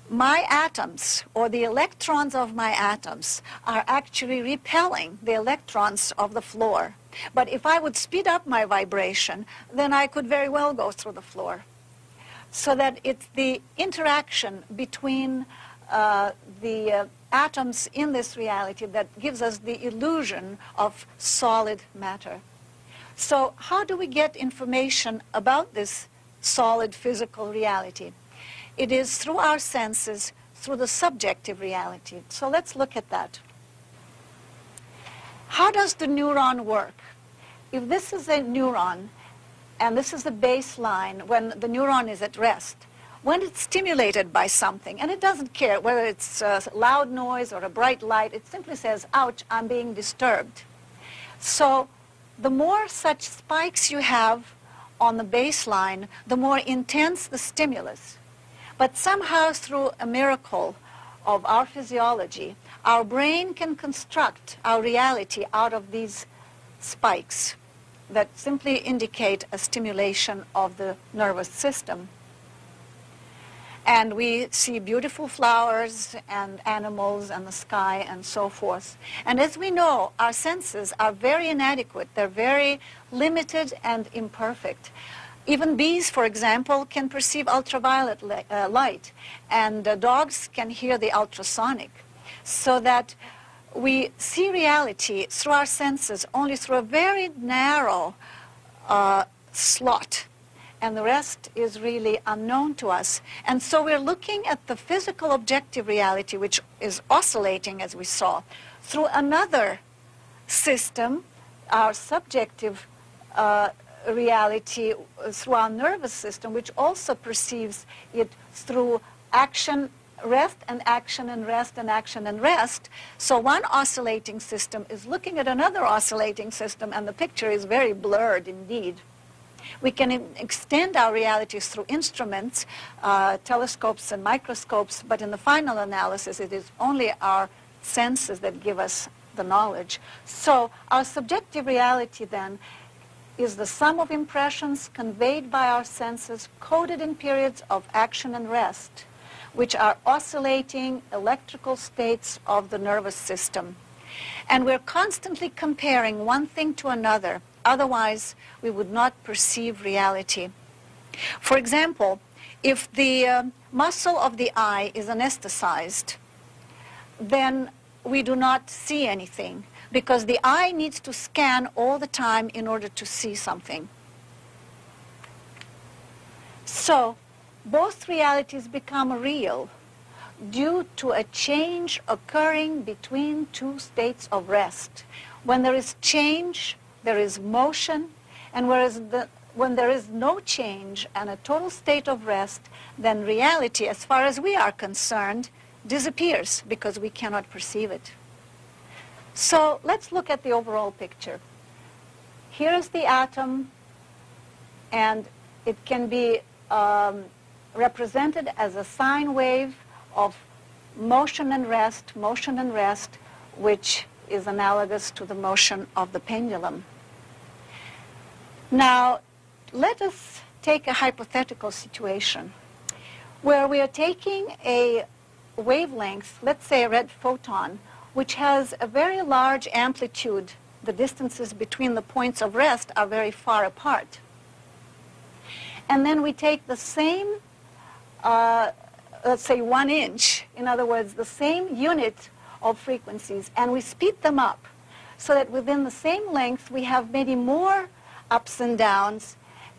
my atoms, or the electrons of my atoms, are actually repelling the electrons of the floor. But if I would speed up my vibration, then I could very well go through the floor. So that it's the interaction between the atoms in this reality that gives us the illusion of solid matter. So how do we get information about this solid physical reality? It is through our senses, through the subjective reality. So let's look at that. How does the neuron work? if this is a neuron, and this is the baseline when the neuron is at rest, when it's stimulated by something, and it doesn't care whether it's a loud noise or a bright light, it simply says, ouch, I'm being disturbed. So the more such spikes you have on the baseline, the more intense the stimulus. But somehow through a miracle of our physiology, our brain can construct our reality out of these spikes that simply indicate a stimulation of the nervous system. And we see beautiful flowers and animals and the sky and so forth. And as we know, our senses are very inadequate. They're very limited and imperfect. Even bees, for example, can perceive ultraviolet light, and dogs can hear the ultrasonic. So that we see reality through our senses only through a very narrow slot. And the rest is really unknown to us. And so we're looking at the physical objective reality, which is oscillating, as we saw, through another system, our subjective reality through our nervous system, which also perceives it through action, rest and action and rest and action and rest. So one oscillating system is looking at another oscillating system, and the picture is very blurred indeed. We can extend our realities through instruments, telescopes and microscopes, but in the final analysis, it is only our senses that give us the knowledge. So our subjective reality then is the sum of impressions conveyed by our senses, coded in periods of action and rest, which are oscillating electrical states of the nervous system. And we're constantly comparing one thing to another. Otherwise, we would not perceive reality. For example, if the muscle of the eye is anesthetized, then we do not see anything, because the eye needs to scan all the time in order to see something. So, both realities become real due to a change occurring between two states of rest. When there is change, there is motion, and when there is no change and a total state of rest, then reality, as far as we are concerned, disappears because we cannot perceive it. So let's look at the overall picture. Here's the atom, and it can be represented as a sine wave of motion and rest, which is analogous to the motion of the pendulum. Now, let us take a hypothetical situation where we are taking a wavelength, let's say a red photon, which has a very large amplitude. The distances between the points of rest are very far apart. And then we take the same, let's say 1 inch, in other words, the same unit of frequencies, and we speed them up so that within the same length we have maybe more ups and downs,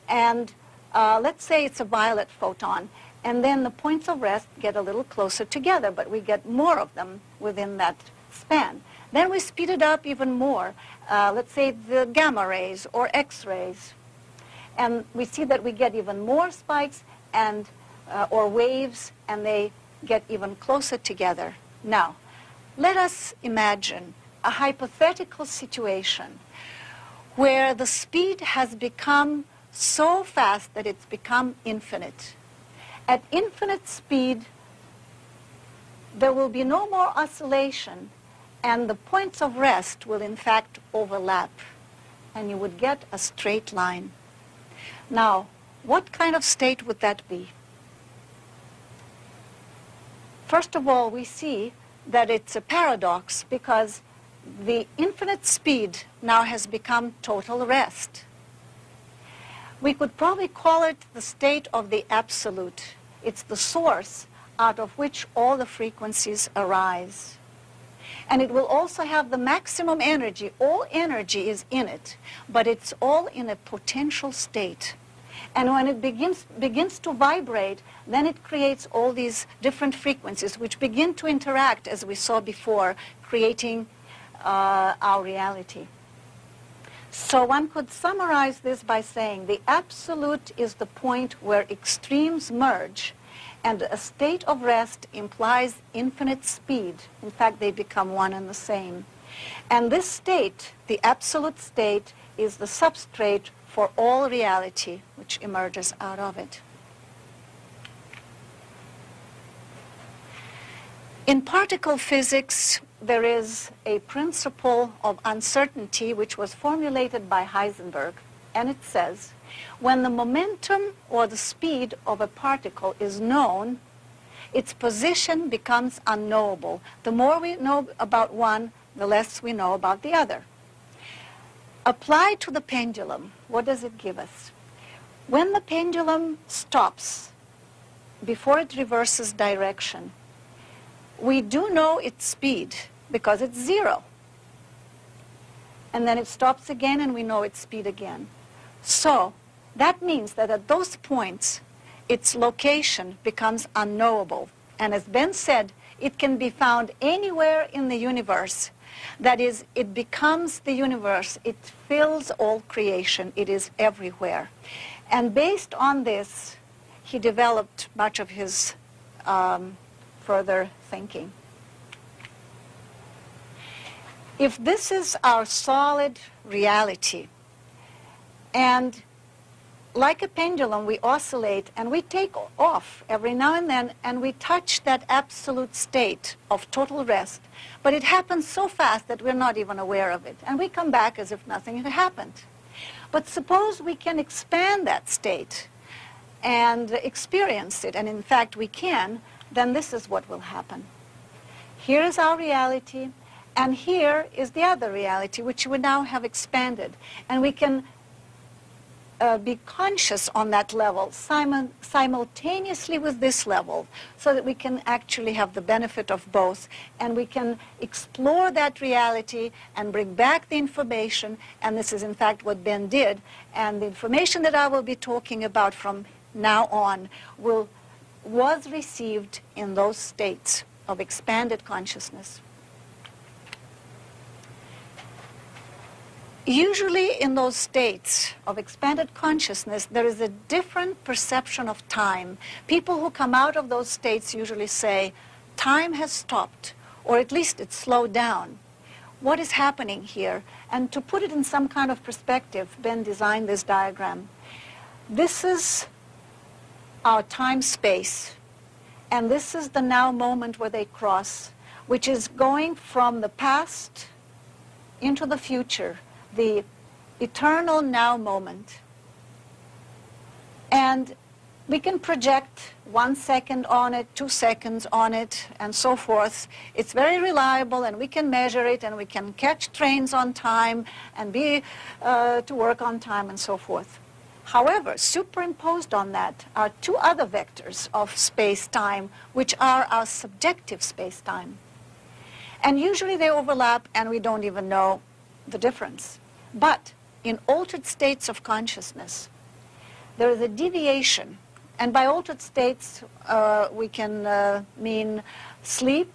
and let's say it's a violet photon, and then the points of rest get a little closer together, but we get more of them within that span. Then we speed it up even more, let's say the gamma rays or X-rays, and we see that we get even more spikes and or waves, and they get even closer together. Now, let us imagine a hypothetical situation where the speed has become so fast that it's become infinite. At infinite speed, there will be no more oscillation, and the points of rest will in fact overlap, and you would get a straight line. Now, what kind of state would that be? First of all, we see that it's a paradox because the infinite speed now has become total rest. We could probably call it the state of the absolute. It's the source out of which all the frequencies arise. And it will also have the maximum energy. All energy is in it, but it's all in a potential state. And when it begins to vibrate, then it creates all these different frequencies which begin to interact, as we saw before, creating our reality. So one could summarize this by saying the absolute is the point where extremes merge, and a state of rest implies infinite speed. In fact, they become one and the same. And this state, the absolute state, is the substrate for all reality which emerges out of it. In particle physics, there is a principle of uncertainty which was formulated by Heisenberg, and it says, when the momentum or the speed of a particle is known, its position becomes unknowable. The more we know about one, the less we know about the other. Applied to the pendulum, what does it give us? When the pendulum stops before it reverses direction, we do know its speed because it's 0. And then it stops again and we know its speed again. So that means that at those points, its location becomes unknowable. And as Ben said, it can be found anywhere in the universe. That is, it becomes the universe. It fills all creation. It is everywhere. And based on this, he developed much of his further thinking. If this is our solid reality, and like a pendulum, we oscillate and we take off every now and then, and we touch that absolute state of total rest, but it happens so fast that we're not even aware of it, and we come back as if nothing had happened. But suppose we can expand that state and experience it, and in fact we can, then this is what will happen. Here is our reality, and here is the other reality, which we now have expanded. And we can be conscious on that level simultaneously with this level, so that we can actually have the benefit of both. And we can explore that reality and bring back the information, and this is in fact what Ben did. And the information that I will be talking about from now on was received in those states of expanded consciousness. Usually in those states of expanded consciousness, there is a different perception of time. People who come out of those states usually say, time has stopped, or at least it's slowed down. What is happening here? And to put it in some kind of perspective, Ben designed this diagram. This is our time-space, and this is the now moment where they cross, which is going from the past into the future, the eternal now moment. And we can project 1 second on it, 2 seconds on it, and so forth. It's very reliable, and we can measure it, and we can catch trains on time and be to work on time and so forth. However, superimposed on that are two other vectors of space-time, which are our subjective space-time. And usually they overlap, and we don't even know the difference. But in altered states of consciousness, there is a deviation. And by altered states, we can mean sleep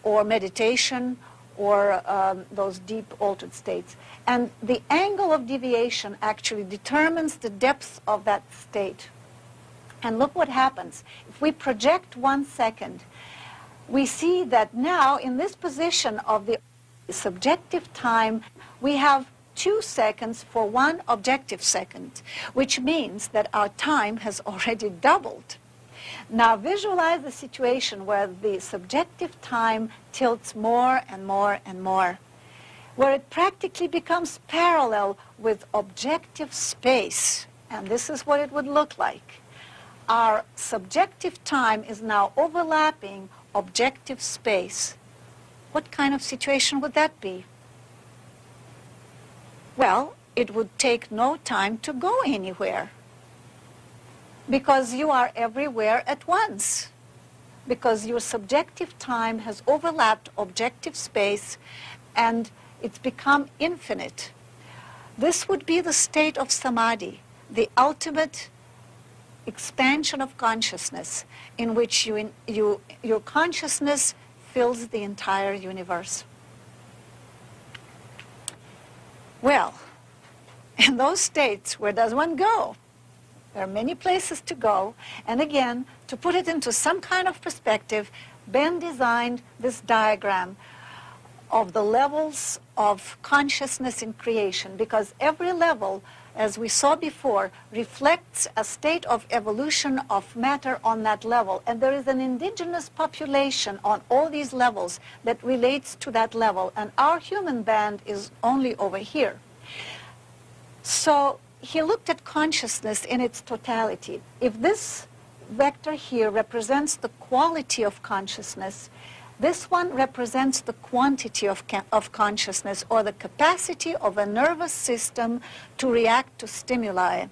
or meditation or those deep altered states. And the angle of deviation actually determines the depth of that state. And look what happens. If we project 1 second, we see that now in this position of the subjective time, we have 2 seconds for 1 objective second, which means that our time has already doubled. Now visualize the situation where the subjective time tilts more and more and more, where it practically becomes parallel with objective space. And this is what it would look like. Our subjective time is now overlapping objective space. What kind of situation would that be? Well, it would take no time to go anywhere, because you are everywhere at once, because your subjective time has overlapped objective space and it's become infinite. This would be the state of samadhi, the ultimate expansion of consciousness, in which your consciousness fills the entire universe. Well, in those states, where does one go? There are many places to go. And again, to put it into some kind of perspective, Ben designed this diagram of the levels of consciousness in creation, because every level, as we saw before, reflects a state of evolution of matter on that level. And there is an indigenous population on all these levels that relates to that level. And our human band is only over here. So he looked at consciousness in its totality. If this vector here represents the quality of consciousness, this one represents the quantity of consciousness, or the capacity of a nervous system to react to stimuli.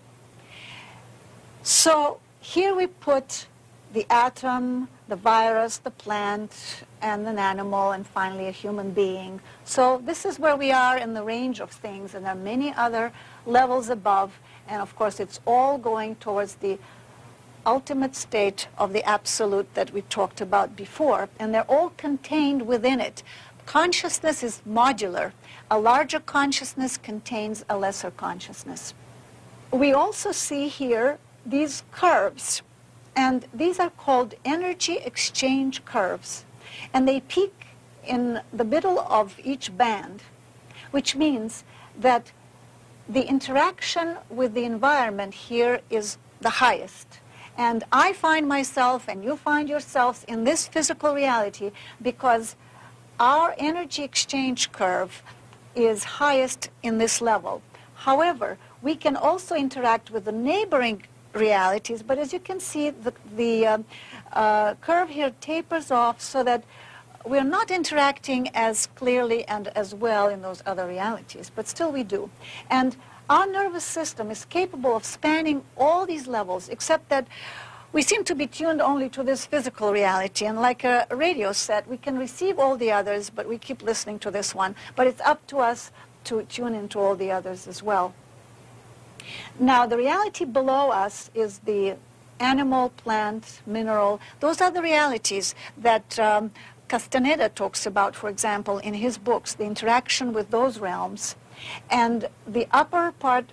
So here we put the atom, the virus, the plant, and an animal, and finally a human being. So this is where we are in the range of things, and there are many other levels above, and of course it's all going towards the ultimate state of the absolute that we talked about before, and they're all contained within it. Consciousness is modular. A larger consciousness contains a lesser consciousness. We also see here these curves, and these are called energy exchange curves, and they peak in the middle of each band, which means that the interaction with the environment here is the highest. And I find myself, and you find yourselves, in this physical reality because our energy exchange curve is highest in this level. However, we can also interact with the neighboring realities, but as you can see, the curve here tapers off so that we're not interacting as clearly and as well in those other realities, but still we do. And our nervous system is capable of spanning all these levels, except that we seem to be tuned only to this physical reality. And like a radio set, we can receive all the others, but we keep listening to this one. But it's up to us to tune into all the others as well. Now, the reality below us is the animal, plant, mineral. Those are the realities that Castaneda talks about, for example, in his books, the interaction with those realms. And the upper part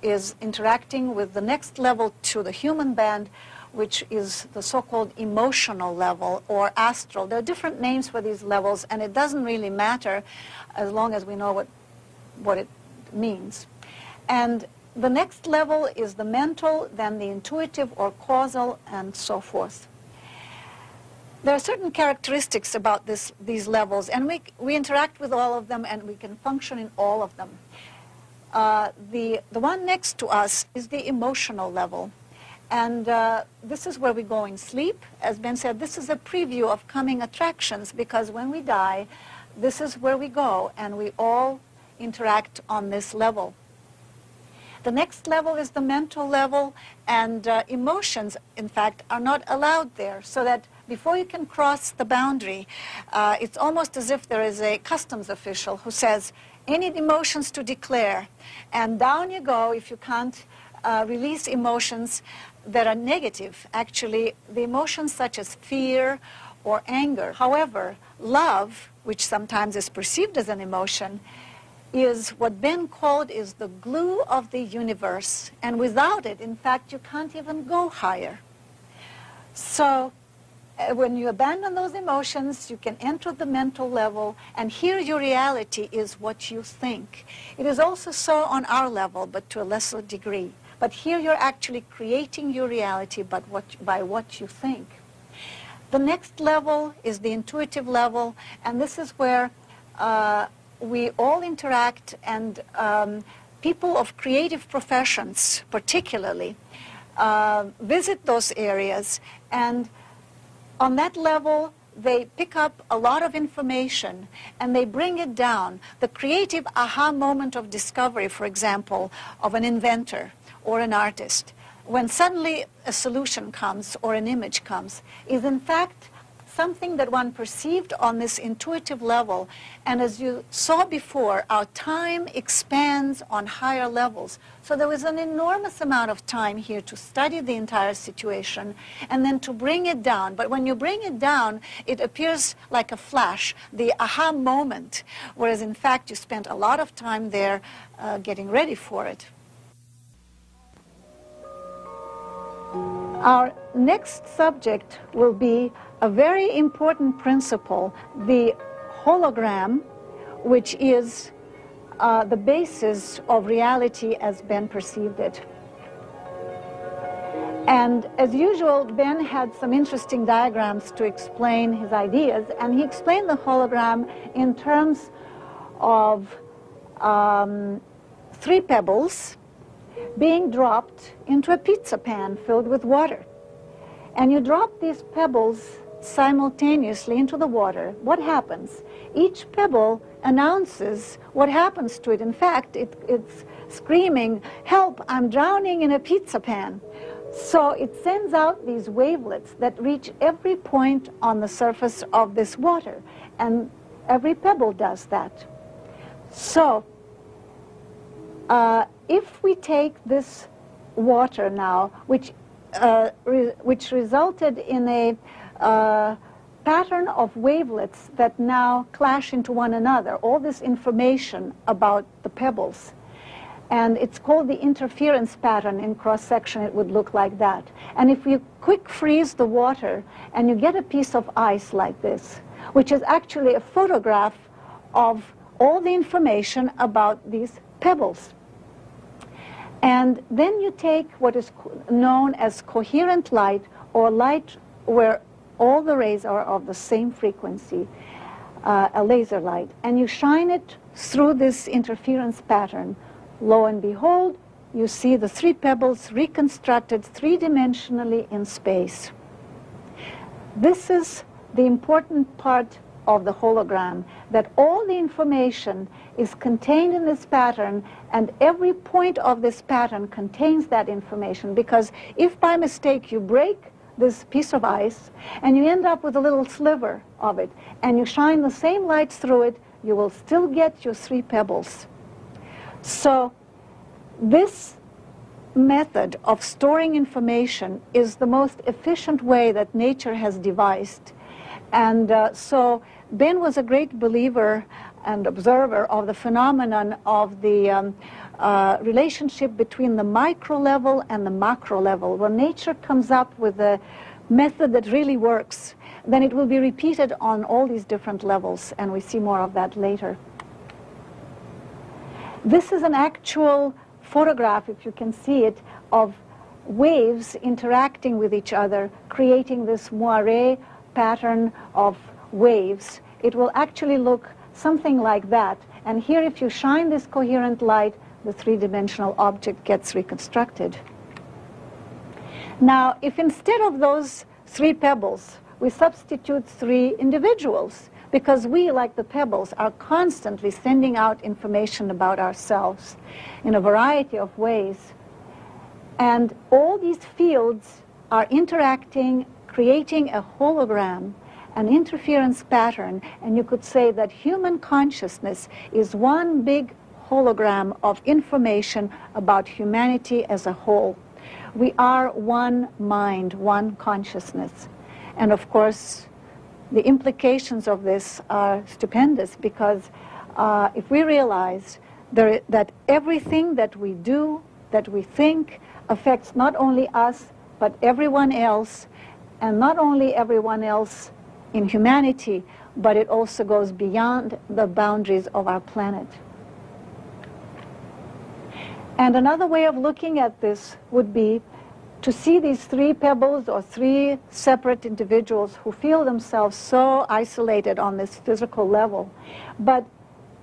is interacting with the next level to the human band, which is the so-called emotional level or astral. There are different names for these levels, and it doesn't really matter as long as we know what it means. And the next level is the mental, then the intuitive or causal, and so forth. There are certain characteristics about these levels, and we interact with all of them, and we can function in all of them. The one next to us is the emotional level, and this is where we go in sleep. As Ben said, this is a preview of coming attractions, because when we die, this is where we go, and we all interact on this level. The next level is the mental level, and emotions, in fact, are not allowed there, so that before you can cross the boundary, it's almost as if there is a customs official who says, any emotions to declare, and down you go if you can't release emotions that are negative. Actually, the emotions such as fear or anger. However, love, which sometimes is perceived as an emotion, is what Ben called is the glue of the universe. And without it, in fact, you can't even go higher. So when you abandon those emotions, you can enter the mental level, and here your reality is what you think. It is also so on our level, but to a lesser degree. But here you're actually creating your reality by what you think. The next level is the intuitive level, and this is where we all interact, and people of creative professions particularly visit those areas, and on that level they pick up a lot of information and they bring it down. The creative aha moment of discovery, for example, of an inventor or an artist, when suddenly a solution comes or an image comes, is in fact something that one perceived on this intuitive level. And as you saw before, our time expands on higher levels. So there was an enormous amount of time here to study the entire situation and then to bring it down. But when you bring it down, it appears like a flash, the aha moment, whereas in fact you spent a lot of time there getting ready for it. Our next subject will be a very important principle, the hologram, which is the basis of reality as Ben perceived it. And as usual, Ben had some interesting diagrams to explain his ideas, and he explained the hologram in terms of 3 pebbles being dropped into a pizza pan filled with water. And you drop these pebbles simultaneously into the water. What happens? Each pebble announces what happens to it. In fact, it's screaming, "Help, I'm drowning in a pizza pan." So it sends out these wavelets that reach every point on the surface of this water. And every pebble does that. So if we take this water now, which resulted in a pattern of wavelets that now clash into one another, all this information about the pebbles, and it's called the interference pattern. In cross-section it would look like that. And if you quick freeze the water and you get a piece of ice like this, which is actually a photograph of all the information about these pebbles. And then you take what is known as coherent light, or light where all the rays are of the same frequency, a laser light, and you shine it through this interference pattern. Lo and behold, you see the 3 pebbles reconstructed 3-dimensionally in space. This is the important part of the hologram, that all the information is contained in this pattern, and every point of this pattern contains that information, because if by mistake you break this piece of ice and you end up with a little sliver of it and you shine the same light through it, you will still get your 3 pebbles. So this method of storing information is the most efficient way that nature has devised. And so Ben was a great believer and observer of the phenomenon of the relationship between the micro level and the macro level. When nature comes up with a method that really works, then it will be repeated on all these different levels, and we see more of that later. This is an actual photograph, if you can see it, of waves interacting with each other, creating this moire pattern of waves. It will actually look something like that. And here, if you shine this coherent light, the 3-dimensional object gets reconstructed. Now, if instead of those 3 pebbles, we substitute 3 individuals, because we, like the pebbles, are constantly sending out information about ourselves in a variety of ways. And all these fields are interacting, creating a hologram, an interference pattern, and you could say that human consciousness is one big hologram of information about humanity as a whole. We are one mind, one consciousness. And of course, the implications of this are stupendous, because if we realize that everything that we do, that we think, affects not only us, but everyone else, and not only everyone else in humanity, but it also goes beyond the boundaries of our planet. And another way of looking at this would be to see these 3 pebbles, or 3 separate individuals who feel themselves so isolated on this physical level. But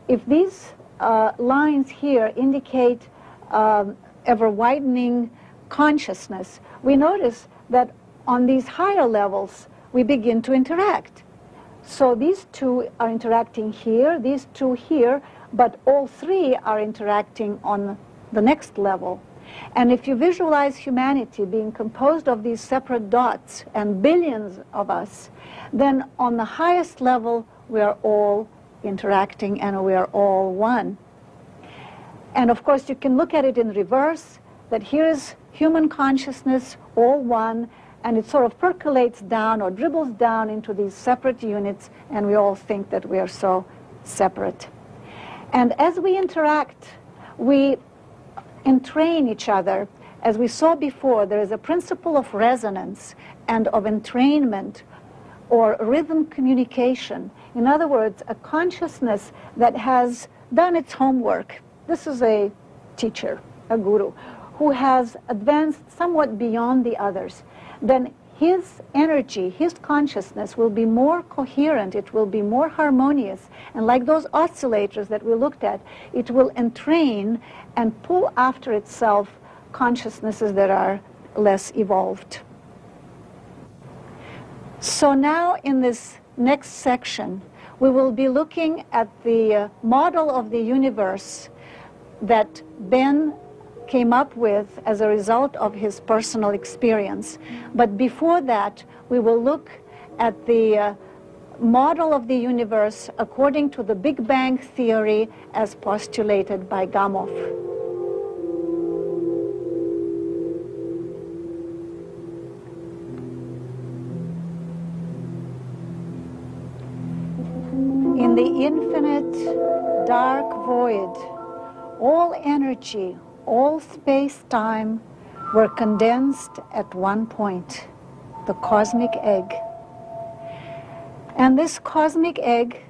if these lines here indicate ever-widening consciousness, we notice that on these higher levels, we begin to interact. So these 2 are interacting here, these 2 here, but all 3 are interacting on the next level. And if you visualize humanity being composed of these separate dots and billions of us, then on the highest level, we are all interacting and we are all one. And of course, you can look at it in reverse, that here's human consciousness, all one, and it sort of percolates down or dribbles down into these separate units, and we all think that we are so separate. And as we interact, we entrain each other. As we saw before, there is a principle of resonance and of entrainment or rhythm communication. In other words, a consciousness that has done its homework. This is a teacher, a guru, who has advanced somewhat beyond the others. Then his energy, his consciousness will be more coherent, it will be more harmonious, and like those oscillators that we looked at, it will entrain and pull after itself consciousnesses that are less evolved. So now in this next section, we will be looking at the model of the universe that Ben came up with as a result of his personal experience. But before that, we will look at the model of the universe according to the Big Bang theory as postulated by Gamow. In the infinite dark void, all energy, all space-time were condensed at one point, the cosmic egg. And this cosmic egg,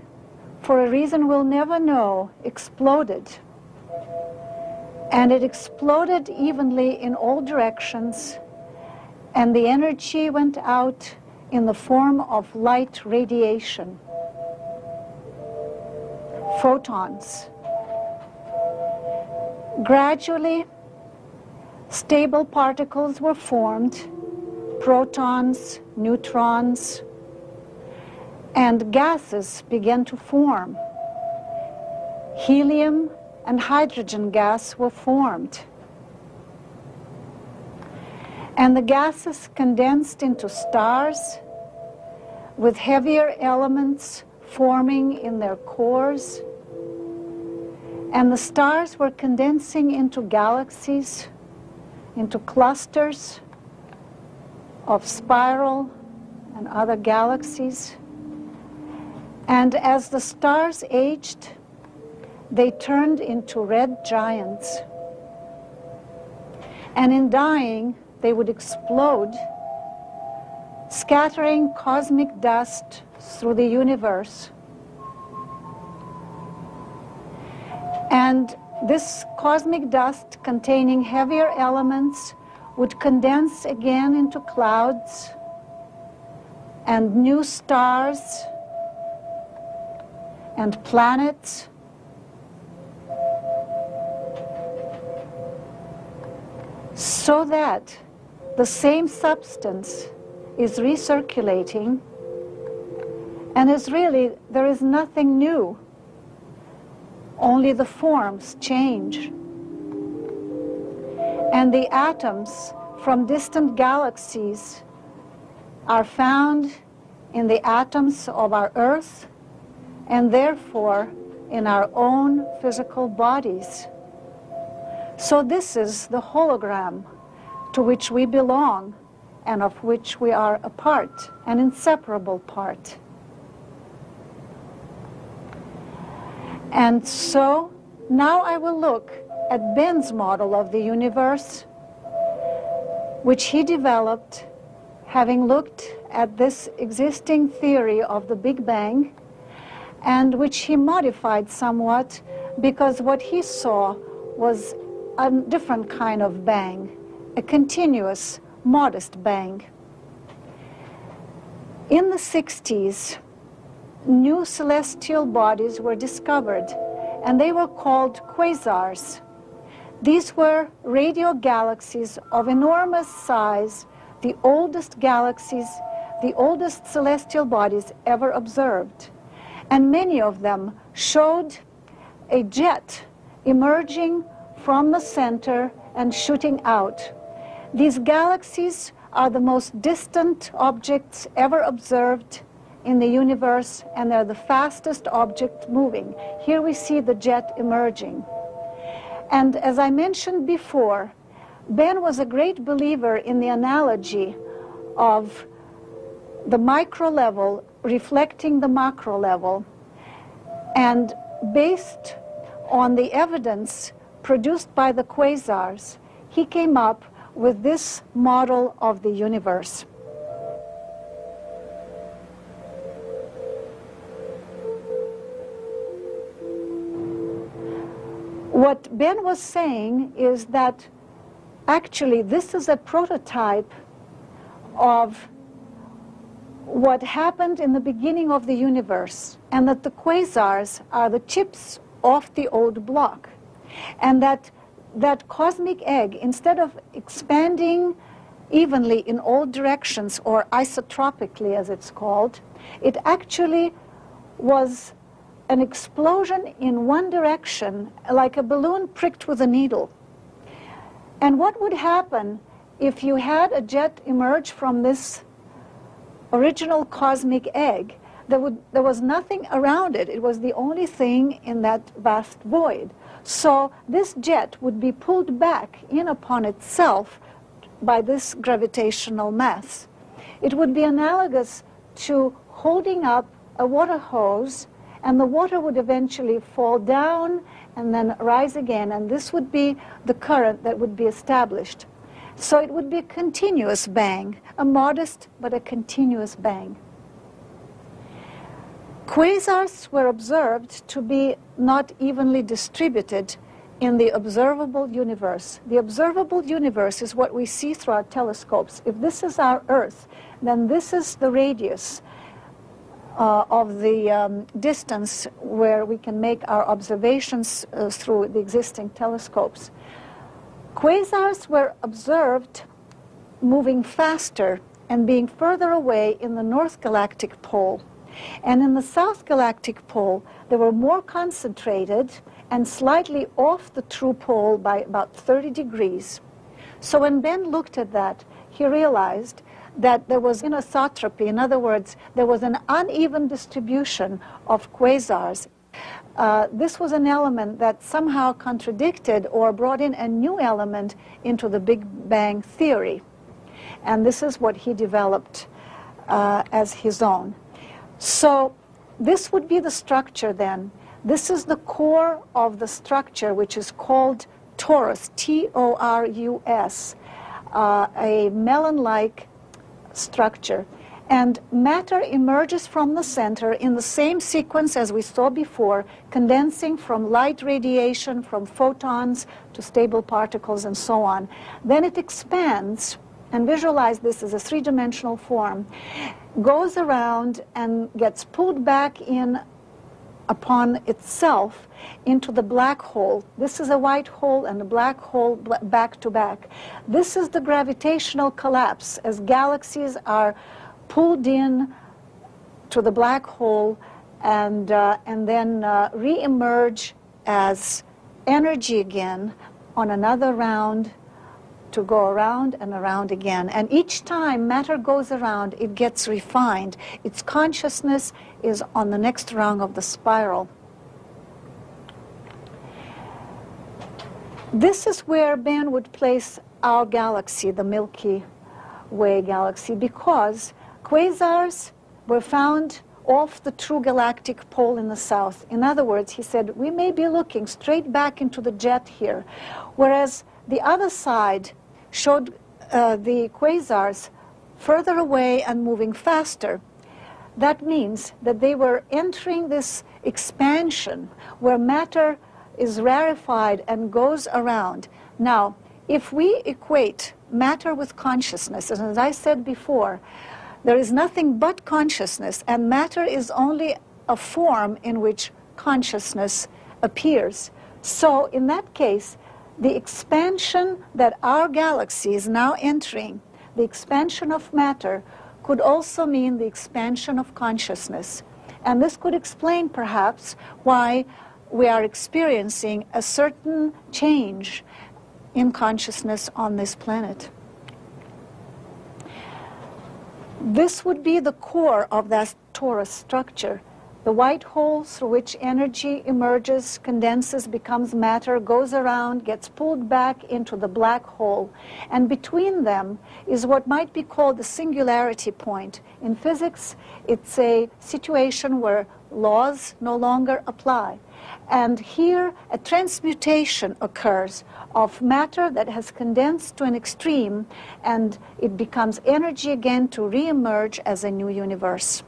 for a reason we'll never know, exploded. And it exploded evenly in all directions, and the energy went out in the form of light radiation, photons. Gradually, stable particles were formed, protons, neutrons, and gases began to form. Helium and hydrogen gas were formed. And the gases condensed into stars with heavier elements forming in their cores. And the stars were condensing into galaxies, into clusters of spiral and other galaxies. And as the stars aged, they turned into red giants. And in dying, they would explode, scattering cosmic dust through the universe. And this cosmic dust containing heavier elements would condense again into clouds and new stars and planets. So that the same substance is recirculating, and is really, there is nothing new. Only the forms change. And the atoms from distant galaxies are found in the atoms of our Earth, and therefore in our own physical bodies. So this is the hologram to which we belong and of which we are a part, an inseparable part. And so now I will look at Ben's model of the universe, which he developed having looked at this existing theory of the Big Bang, and which he modified somewhat because what he saw was a different kind of bang, a continuous, modest bang. In the 60s, new celestial bodies were discovered, and they were called quasars. These were radio galaxies of enormous size, the oldest galaxies, the oldest celestial bodies ever observed. And many of them showed a jet emerging from the center and shooting out. These galaxies are the most distant objects ever observed in the universe, and they're the fastest object moving. Here we see the jet emerging. And as I mentioned before, Ben was a great believer in the analogy of the micro level reflecting the macro level. And based on the evidence produced by the quasars, he came up with this model of the universe. What Ben was saying is that actually this is a prototype of what happened in the beginning of the universe, and that the quasars are the chips off the old block, and that cosmic egg, instead of expanding evenly in all directions, or isotropically as it's called, it actually was an explosion in one direction, like a balloon pricked with a needle. And what would happen if you had a jet emerge from this original cosmic egg? There was nothing around it. It was the only thing in that vast void. So this jet would be pulled back in upon itself by this gravitational mass. It would be analogous to holding up a water hose, and the water would eventually fall down and then rise again, and this would be the current that would be established. So it would be a continuous bang, a modest but a continuous bang. Quasars were observed to be not evenly distributed in the observable universe. The observable universe is what we see through our telescopes. If this is our Earth, then this is the radius of the distance where we can make our observations through the existing telescopes. Quasars were observed moving faster and being further away in the north galactic pole. And in the south galactic pole, they were more concentrated and slightly off the true pole by about 30 degrees. So when Ben looked at that, he realized that there was anisotropy. In other words, there was an uneven distribution of quasars. This was an element that somehow contradicted or brought in a new element into the Big Bang theory. And this is what he developed as his own. So this would be the structure then. This is the core of the structure, which is called torus, T-O-R-U-S, a melon-like structure. And matter emerges from the center in the same sequence as we saw before, condensing from light radiation, from photons to stable particles and so on. Then it expands, and visualize this as a three-dimensional form, goes around and gets pulled back in upon itself into the black hole. This is a white hole and a black hole back to back. This is the gravitational collapse as galaxies are pulled in to the black hole and then re-emerge as energy again on another round to go around and around again. And each time matter goes around, it gets refined. Its consciousness is on the next rung of the spiral. This is where Ben would place our galaxy, the Milky Way galaxy, because quasars were found off the true galactic pole in the south. In other words, he said, we may be looking straight back into the jet here, whereas the other side showed the quasars further away and moving faster. That means that they were entering this expansion where matter is rarefied and goes around. Now, if we equate matter with consciousness, and as I said before, there is nothing but consciousness, and matter is only a form in which consciousness appears. So in that case, the expansion that our galaxy is now entering, the expansion of matter, could also mean the expansion of consciousness. And this could explain, perhaps, why we are experiencing a certain change in consciousness on this planet. This would be the core of that torus structure. The white hole through which energy emerges, condenses, becomes matter, goes around, gets pulled back into the black hole. And between them is what might be called the singularity point. In physics, it's a situation where laws no longer apply. And here, a transmutation occurs of matter that has condensed to an extreme, and it becomes energy again to re-emerge as a new universe.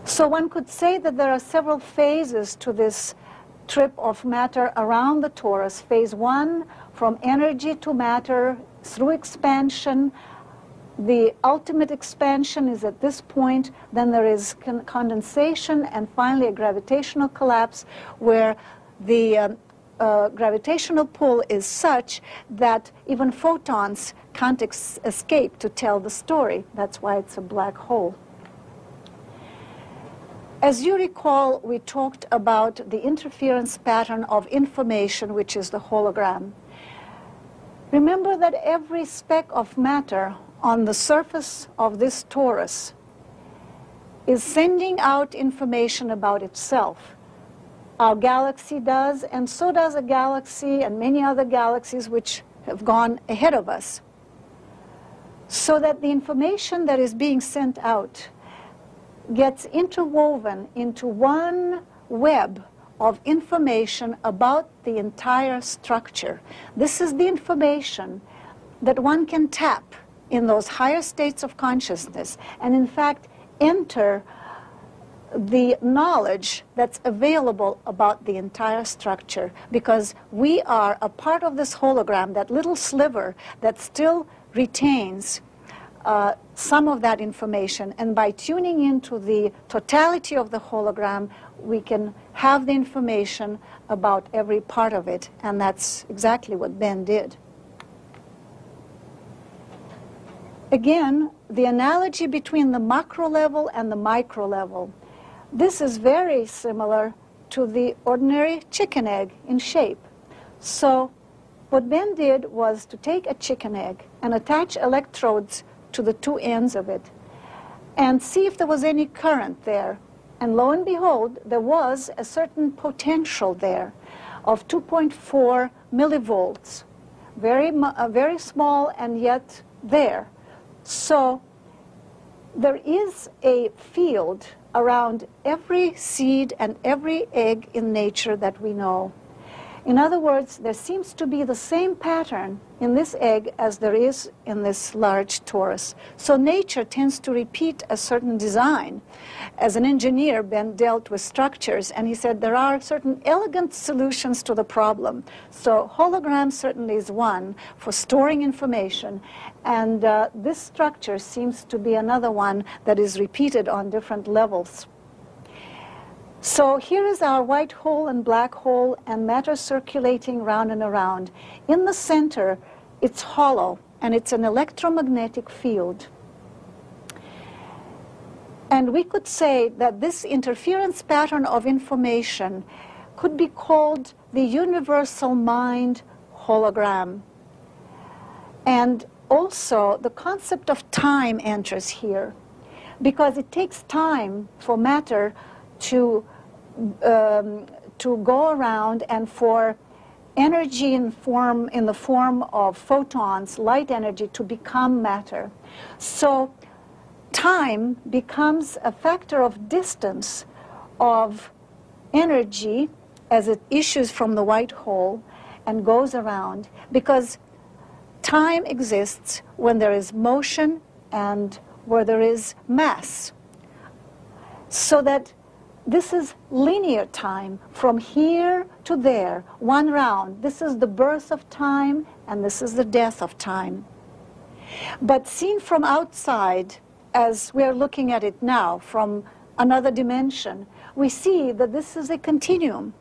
So one could say that there are several phases to this trip of matter around the torus. Phase one, from energy to matter through expansion. The ultimate expansion is at this point. Then there is condensation and finally a gravitational collapse where the gravitational pull is such that even photons can't escape to tell the story. That's why it's a black hole. As you recall, we talked about the interference pattern of information, which is the hologram. Remember that every speck of matter on the surface of this torus is sending out information about itself. Our galaxy does, and so does a galaxy and many other galaxies which have gone ahead of us. So that the information that is being sent out gets interwoven into one web of information about the entire structure. This is the information that one can tap in those higher states of consciousness and in fact enter the knowledge that's available about the entire structure, because we are a part of this hologram, that little sliver that still retains some of that information, and by tuning into the totality of the hologram, we can have the information about every part of it, and that's exactly what Ben did. Again, the analogy between the macro level and the micro level. This is very similar to the ordinary chicken egg in shape. So what Ben did was to take a chicken egg and attach electrodes to the two ends of it and see if there was any current there. And lo and behold, there was a certain potential there of 2.4 millivolts. Very small and yet there. So there is a field around every seed and every egg in nature that we know. In other words, there seems to be the same pattern in this egg as there is in this large torus. So nature tends to repeat a certain design. As an engineer, Ben dealt with structures, and he said there are certain elegant solutions to the problem. So hologram certainly is one for storing information, and this structure seems to be another one that is repeated on different levels. So here is our white hole and black hole and matter circulating round and around. In the center, it's hollow, and it's an electromagnetic field. And we could say that this interference pattern of information could be called the universal mind hologram. And also, the concept of time enters here, because it takes time for matter to go around and for energy in the form of photons, light energy, to become matter. So time becomes a factor of distance of energy as it issues from the white hole and goes around, because time exists when there is motion and where there is mass. So that this is linear time from here to there, one round. This is the birth of time, and this is the death of time. But seen from outside, as we are looking at it now, from another dimension, we see that this is a continuum.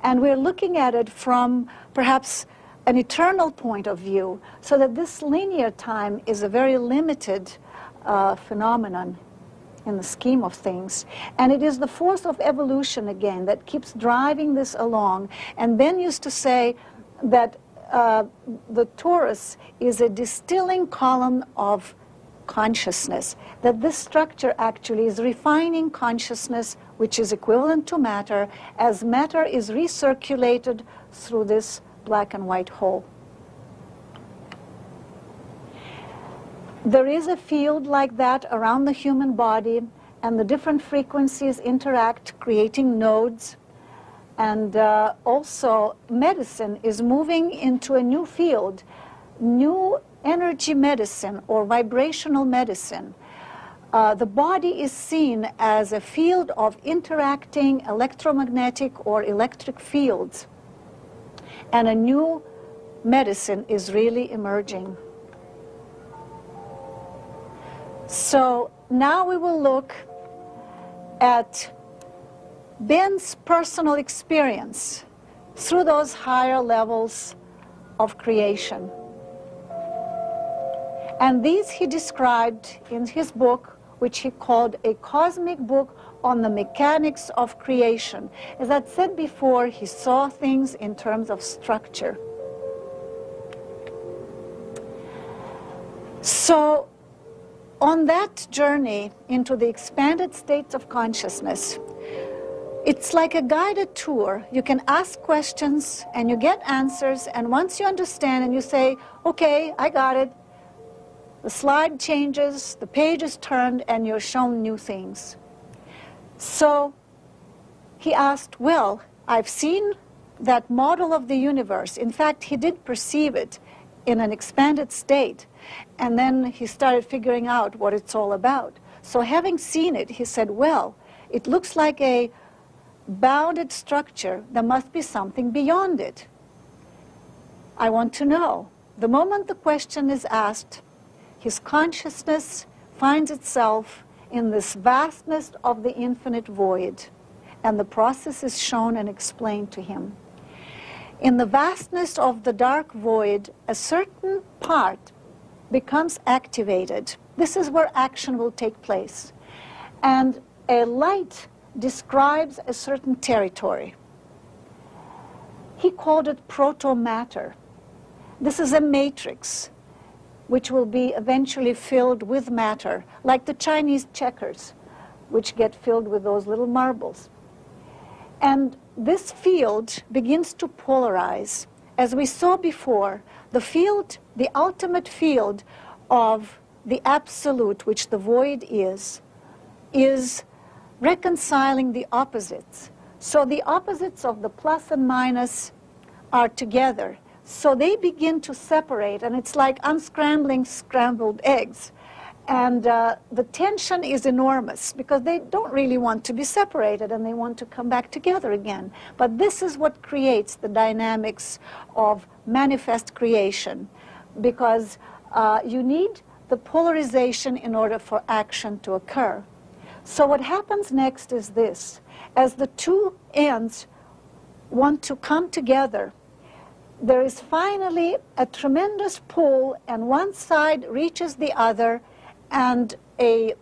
And we're looking at it from perhaps an eternal point of view, so that this linear time is a very limited phenomenon. in the scheme of things. And it is the force of evolution, again, that keeps driving this along. And Ben used to say that the torus is a distilling column of consciousness, that this structure actually is refining consciousness, which is equivalent to matter, as matter is recirculated through this black and white hole. There is a field like that around the human body, and the different frequencies interact, creating nodes. And also, medicine is moving into a new field, new energy medicine or vibrational medicine. The body is seen as a field of interacting electromagnetic or electric fields. And a new medicine is really emerging. So now we will look at Ben's personal experience through those higher levels of creation. And these he described in his book, which he called A Cosmic Book on the Mechanics of Creation. As I said before, he saw things in terms of structure. So, on that journey into the expanded states of consciousness, it's like a guided tour. You can ask questions and you get answers, and once you understand and you say, okay, I got it, the slide changes, the page is turned, and you're shown new things. So he asked, well, I've seen that model of the universe. In fact, he did perceive it in an expanded state. And then he started figuring out what it's all about. So having seen it, he said, well, it looks like a bounded structure. There must be something beyond it. I want to know. The moment the question is asked, his consciousness finds itself in this vastness of the infinite void. And the process is shown and explained to him. In the vastness of the dark void, a certain part becomes activated. This is where action will take place. And a light describes a certain territory. He called it proto-matter. This is a matrix which will be eventually filled with matter, like the Chinese checkers, which get filled with those little marbles. And this field begins to polarize. As we saw before, the field, the ultimate field of the absolute, which the void is reconciling the opposites. So the opposites of the plus and minus are together. So they begin to separate, and it's like unscrambling scrambled eggs. And the tension is enormous because they don't really want to be separated and they want to come back together again. But this is what creates the dynamics of manifest creation, because you need the polarization in order for action to occur. So what happens next is this. As the two ends want to come together, there is finally a tremendous pull, and one side reaches the other, and a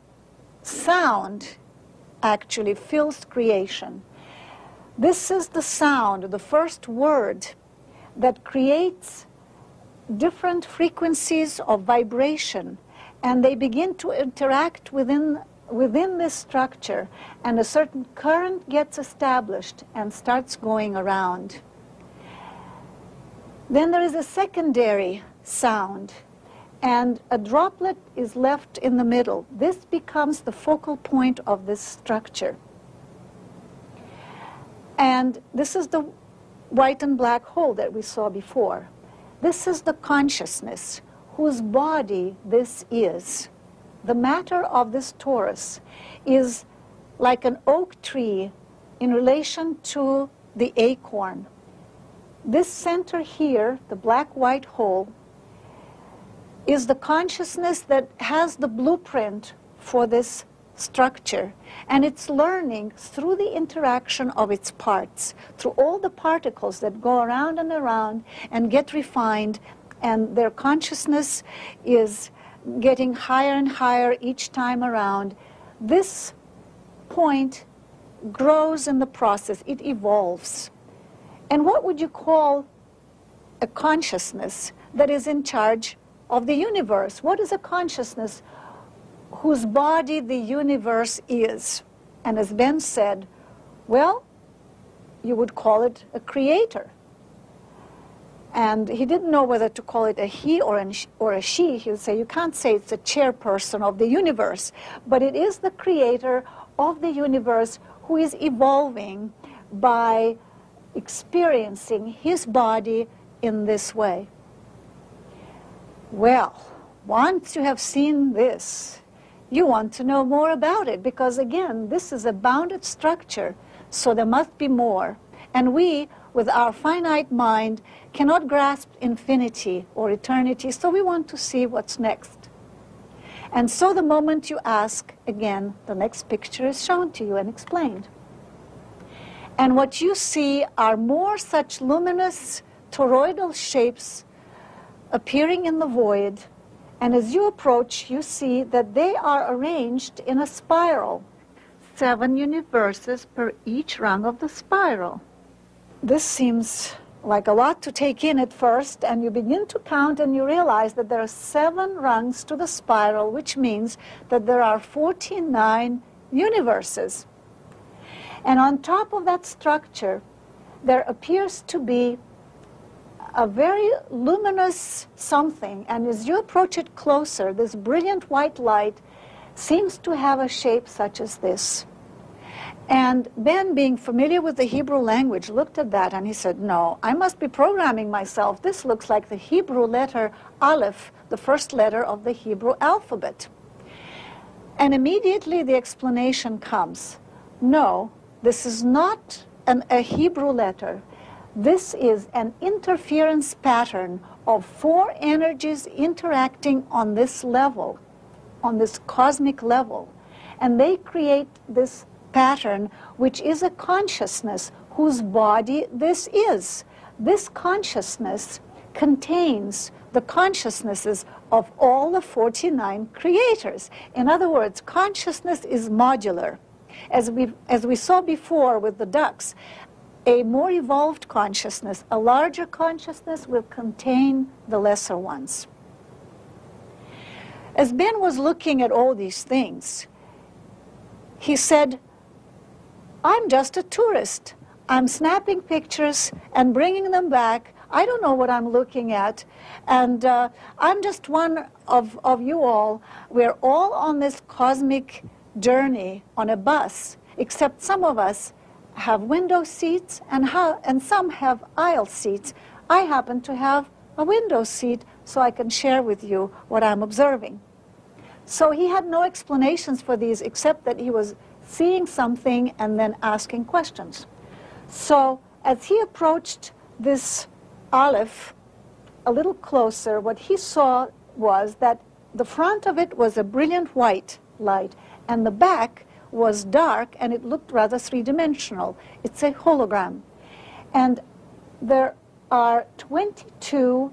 sound actually fills creation. This is the sound, the first word, that creates different frequencies of vibration, and they begin to interact within this structure, and a certain current gets established and starts going around. Then there is a secondary sound, and a droplet is left in the middle. This becomes the focal point of this structure. And this is the white and black hole that we saw before. This is the consciousness whose body this is. The matter of this torus is like an oak tree in relation to the acorn. This center here, the black-white hole, is the consciousness that has the blueprint for this structure, and it's learning through the interaction of its parts, through all the particles that go around and get refined, and their consciousness is getting higher and higher each time around. this point grows in the process. It evolves. And what would you call a consciousness that is in charge of the universe? What is a consciousness whose body the universe is? And as Ben said, well, you would call it a creator. And he didn't know whether to call it a he or a she. He would say, you can't say it's a chairperson of the universe, but it is the creator of the universe who is evolving by experiencing his body in this way. Well, once you have seen this, you want to know more about it, because again, this is a bounded structure, so there must be more. And we, with our finite mind, cannot grasp infinity or eternity, so we want to see what's next. And so the moment you ask, again, the next picture is shown to you and explained. And what you see are more such luminous toroidal shapes appearing in the void, and as you approach, you see that they are arranged in a spiral. 7 universes per each rung of the spiral. This seems like a lot to take in at first, and you begin to count and you realize that there are 7 rungs to the spiral, which means that there are 49 universes. And on top of that structure, there appears to be a very luminous something, and as you approach it closer, this brilliant white light seems to have a shape such as this. And Ben, being familiar with the Hebrew language, looked at that and he said, no, I must be programming myself. This looks like the Hebrew letter Aleph, the first letter of the Hebrew alphabet. And immediately the explanation comes. No, this is not a Hebrew letter. This is an interference pattern of 4 energies interacting on this level, on this cosmic level. And they create this pattern, which is a consciousness whose body this is. This consciousness contains the consciousnesses of all the 49 creators. In other words, consciousness is modular. As we saw before with the ducks, a more evolved consciousness, a larger consciousness, will contain the lesser ones. As Ben was looking at all these things, he said, I'm just a tourist. I'm snapping pictures and bringing them back. I don't know what I'm looking at. And I'm just one of you all. We're all on this cosmic journey on a bus, except some of us have window seats and some have aisle seats. I happen to have a window seat, so I can share with you what I'm observing. So he had no explanations for these except that he was seeing something and then asking questions. So as he approached this Aleph a little closer, what he saw was that the front of it was a brilliant white light, and the back was dark, and it looked rather three-dimensional. It's a hologram. And there are 22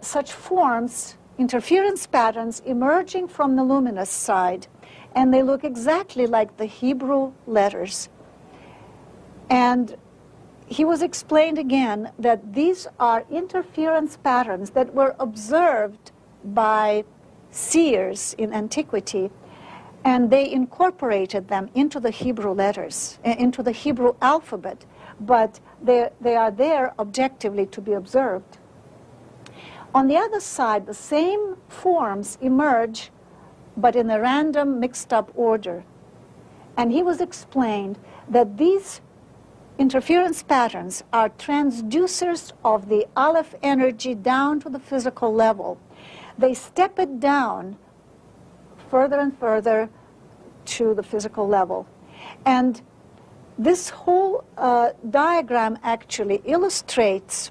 such forms, interference patterns, emerging from the luminous side. And they look exactly like the Hebrew letters. And he was explained again that these are interference patterns that were observed by seers in antiquity, and they incorporated them into the Hebrew letters, into the Hebrew alphabet, but they are there objectively to be observed. On the other side, the same forms emerge, but in a random, mixed-up order. And he was explained that these interference patterns are transducers of the Aleph energy down to the physical level. They step it down further and further to the physical level. And this whole diagram actually illustrates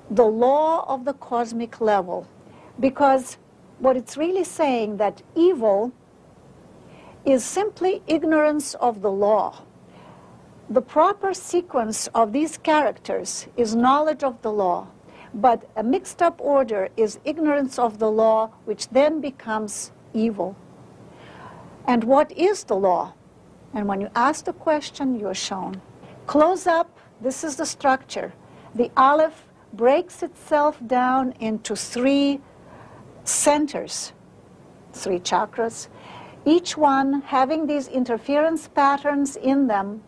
the law of the cosmic level, because what it's really saying that evil is simply ignorance of the law. The proper sequence of these characters is knowledge of the law, but a mixed-up order is ignorance of the law, which then becomes evil. And what is the law? And when you ask the question, you're shown. Close up, this is the structure. The aleph breaks itself down into 3 centers, 3 chakras, each one having these interference patterns in them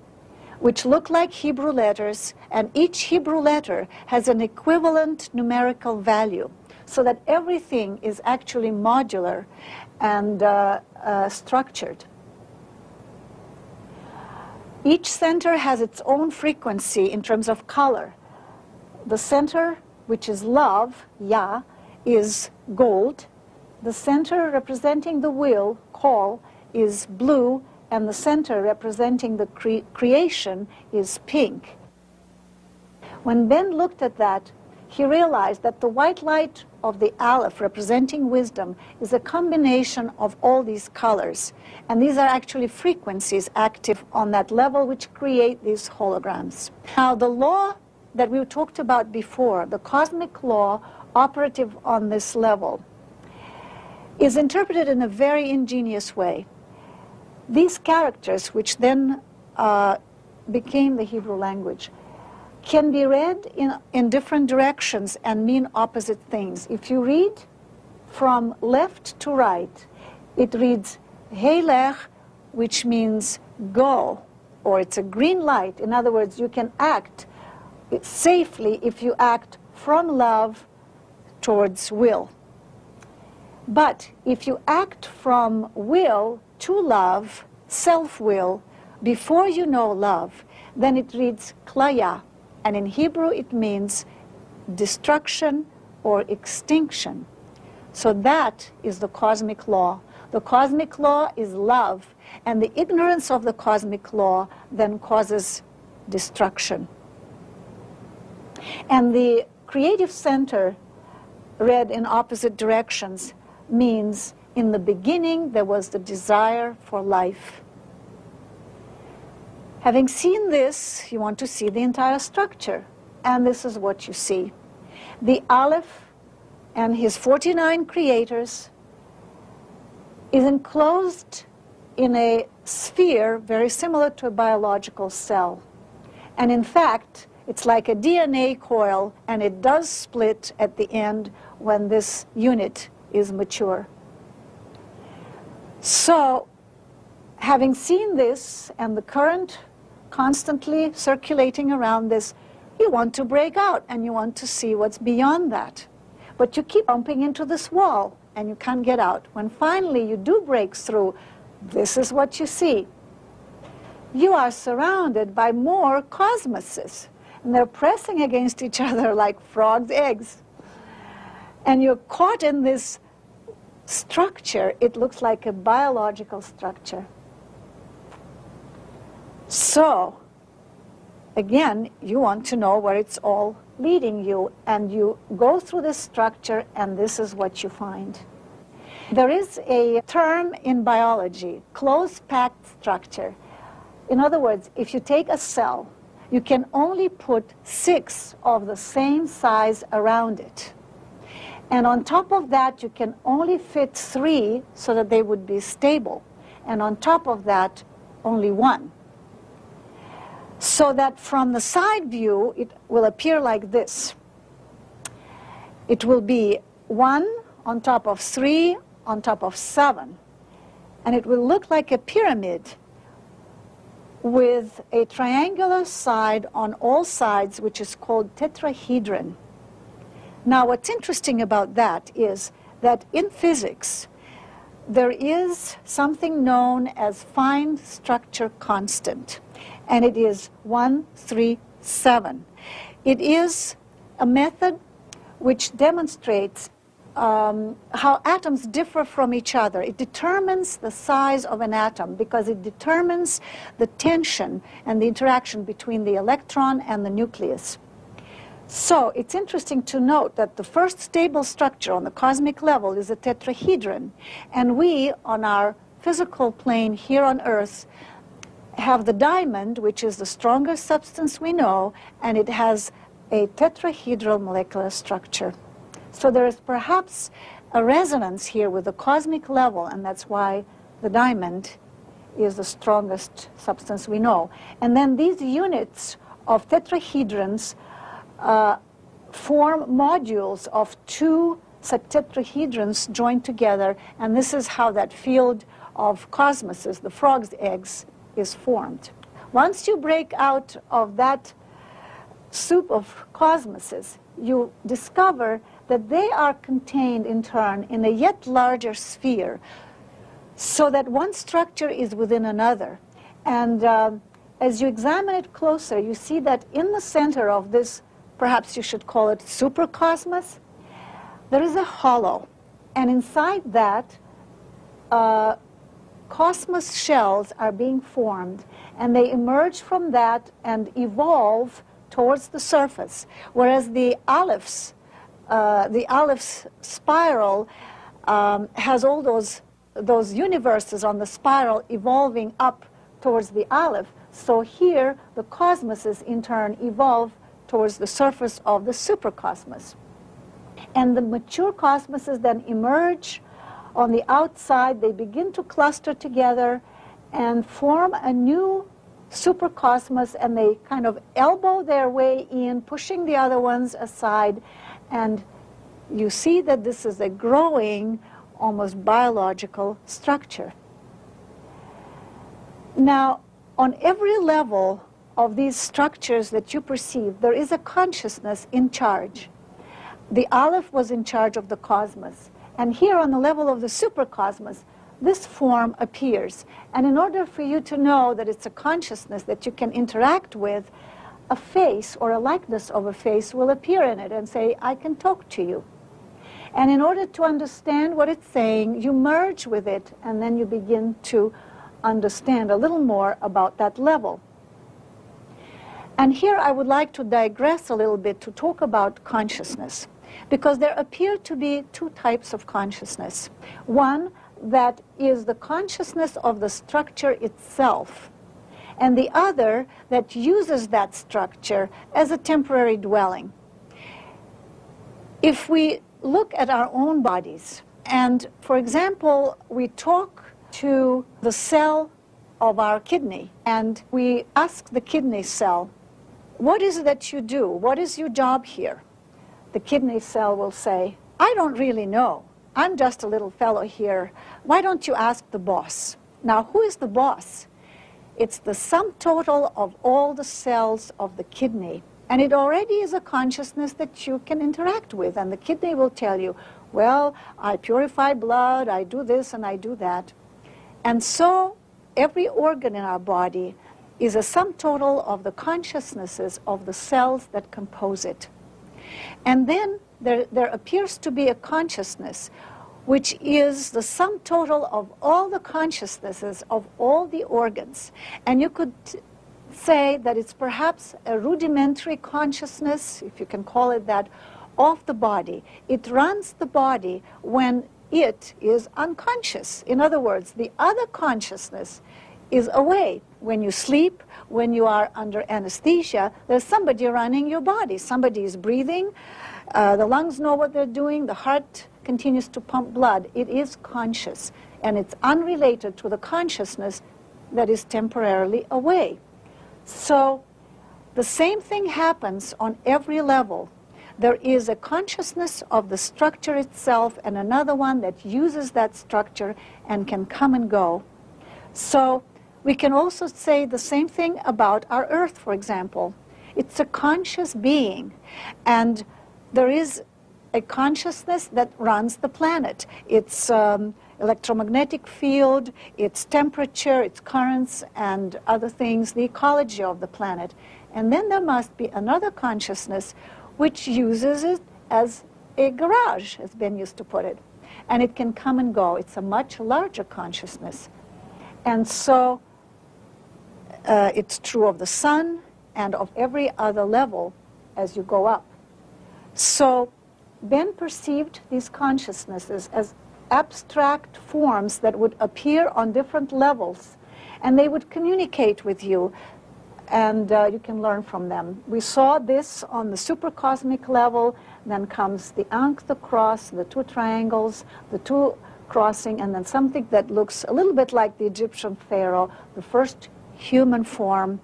which look like Hebrew letters, and each Hebrew letter has an equivalent numerical value, so that everything is actually modular and structured. Each center has its own frequency in terms of color. The center, which is love, Yah, is gold. The center representing the will, Kol, is blue, and the center representing the creation is pink. When Ben looked at that, he realized that the white light of the aleph representing wisdom is a combination of all these colors. And these are actually frequencies active on that level which create these holograms. Now the law that we talked about before, the cosmic law operative on this level, is interpreted in a very ingenious way. These characters, which then became the Hebrew language, can be read in different directions and mean opposite things. If you read from left to right, it reads Heilech, which means go, or it's a green light. In other words, you can act safely if you act from love towards will. But if you act from will to love, self-will, before you know love, then it reads klaya. And in Hebrew it means destruction or extinction. So that is the cosmic law. The cosmic law is love, and the ignorance of the cosmic law then causes destruction. And the creative center, read in opposite directions, means in the beginning there was the desire for life. Having seen this, you want to see the entire structure, and this is what you see. The aleph and his 49 creators is enclosed in a sphere very similar to a biological cell. And in fact, it's like a DNA coil, and it does split at the end when this unit is mature. So, having seen this and the current constantly circulating around this, you want to break out and you want to see what's beyond that. But you keep bumping into this wall and you can't get out. When finally you do break through, this is what you see. You are surrounded by more cosmoses, and they're pressing against each other like frogs' eggs. And you're caught in this structure. It looks like a biological structure. So, again, you want to know where it's all leading you, and you go through this structure, and this is what you find. There is a term in biology, close-packed structure. In other words, if you take a cell, you can only put 6 of the same size around it. And on top of that, you can only fit 3 so that they would be stable. And on top of that, only 1. So that from the side view, it will appear like this. It will be 1 on top of 3 on top of 7. And it will look like a pyramid with a triangular side on all sides, which is called tetrahedron. Now, what's interesting about that is that in physics, there is something known as fine structure constant, and it is 137. It is a method which demonstrates how atoms differ from each other. It determines the size of an atom because it determines the tension and the interaction between the electron and the nucleus. So it's interesting to note that the first stable structure on the cosmic level is a tetrahedron, and we, on our physical plane here on Earth, have the diamond, which is the strongest substance we know, and it has a tetrahedral molecular structure. So there is perhaps a resonance here with the cosmic level, and that's why the diamond, is the strongest substance we know. And then these units of tetrahedrons form modules of two such tetrahedrons joined together, and this is how that field of cosmoses, the frog's eggs, is formed. Once you break out of that soup of cosmoses, you discover that they are contained in turn in a yet larger sphere, so that one structure is within another. And as you examine it closer, you see that in the center of this, perhaps you should call it supercosmos, there is a hollow. And inside that, cosmos shells are being formed, and they emerge from that and evolve towards the surface. Whereas the Aleph's spiral has all those universes on the spiral evolving up towards the Aleph. So here, the cosmoses in turn evolve towards the surface of the supercosmos. And the mature cosmoses then emerge on the outside. They begin to cluster together and form a new supercosmos, and they kind of elbow their way in, pushing the other ones aside. And you see that this is a growing, almost biological structure. Now, on every level of these structures that you perceive, there is a consciousness in charge. The Aleph was in charge of the cosmos. And here on the level of the supercosmos, this form appears. And in order for you to know that it's a consciousness that you can interact with, a face or a likeness of a face will appear in it and say, I can talk to you. And in order to understand what it's saying, you merge with it, and then you begin to understand a little more about that level. And here I would like to digress a little bit to talk about consciousness, because there appear to be two types of consciousness. One that is the consciousness of the structure itself, and the other that uses that structure as a temporary dwelling. If we look at our own bodies, and for example, we talk to the cell of our kidney, and we ask the kidney cell, what is it that you do? What is your job here? The kidney cell will say, I don't really know. I'm just a little fellow here. Why don't you ask the boss? Now, who is the boss? It's the sum total of all the cells of the kidney. And it already is a consciousness that you can interact with. And the kidney will tell you, well, I purify blood, I do this and I do that. And so every organ in our body is a sum total of the consciousnesses of the cells that compose it. And then there appears to be a consciousness which is the sum total of all the consciousnesses of all the organs. And you could say that it's perhaps a rudimentary consciousness, if you can call it that, of the body. It runs the body when it is unconscious. In other words, the other consciousness is away. When you sleep, when you are under anesthesia, there's somebody running your body. Somebody is breathing, the lungs know what they're doing, the heart continues to pump blood. It is conscious, and it's unrelated to the consciousness that is temporarily away. So the same thing happens on every level. There is a consciousness of the structure itself and another one that uses that structure and can come and go. So we can also say the same thing about our Earth, for example. It's a conscious being, and there is a consciousness that runs the planet. Its electromagnetic field, its temperature, its currents, and other things, the ecology of the planet. And then there must be another consciousness which uses it as a garage, as Ben used to put it. And it can come and go. It's a much larger consciousness. And so it's true of the sun and of every other level as you go up. So Ben perceived these consciousnesses as abstract forms that would appear on different levels, and they would communicate with you, and you can learn from them. We saw this on the supercosmic level. Then comes the Ankh, the cross, the two triangles, the two crossing, and then something that looks a little bit like the Egyptian pharaoh, the first human form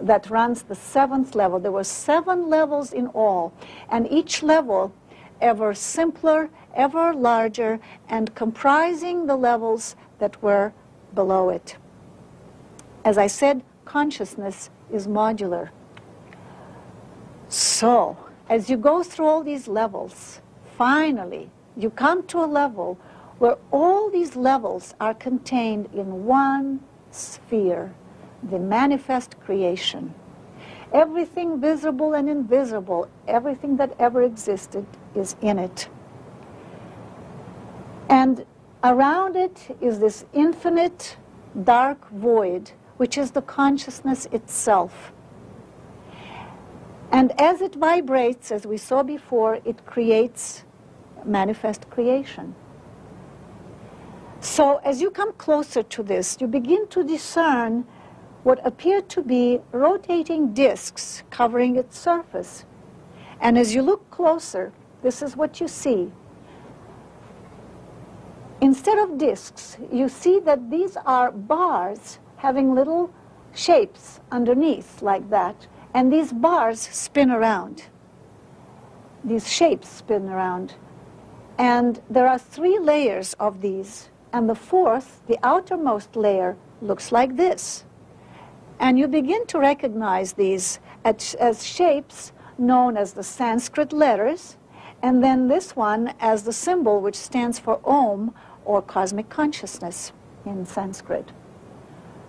that runs the 7th level. There were 7 levels in all, and each level ever simpler, ever larger, and comprising the levels that were below it. As I said, consciousness is modular. So, as you go through all these levels, finally, you come to a level where all these levels are contained in one sphere, the manifest creation. Everything visible and invisible, everything that ever existed is in it. And around it is this infinite dark void, which is the consciousness itself. And as it vibrates, as we saw before, it creates manifest creation. So as you come closer to this, you begin to discern what appear to be rotating disks covering its surface. And as you look closer, this is what you see. Instead of disks, you see that these are bars having little shapes underneath like that. And these bars spin around. These shapes spin around. And there are 3 layers of these. And the 4th, the outermost layer, looks like this. And you begin to recognize these as shapes known as the Sanskrit letters, and then this one as the symbol which stands for Om, or cosmic consciousness in Sanskrit.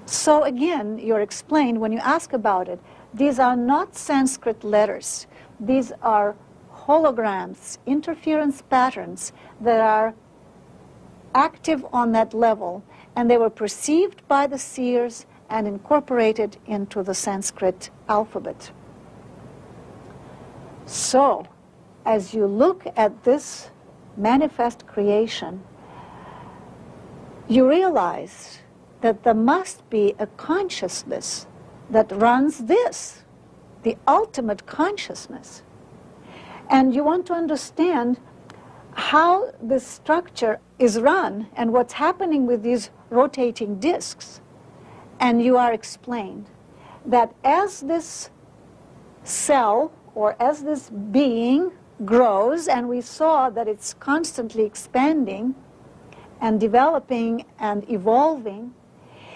So again, you're explained when you ask about it, these are not Sanskrit letters. These are holograms, interference patterns that are active on that level, and they were perceived by the seers and incorporated into the Sanskrit alphabet. So, as you look at this manifest creation, you realize that there must be a consciousness that runs this, the ultimate consciousness. And you want to understand how this structure is run and what's happening with these rotating disks. And you are explained that as this cell, or as this being grows, and we saw that it's constantly expanding and developing and evolving,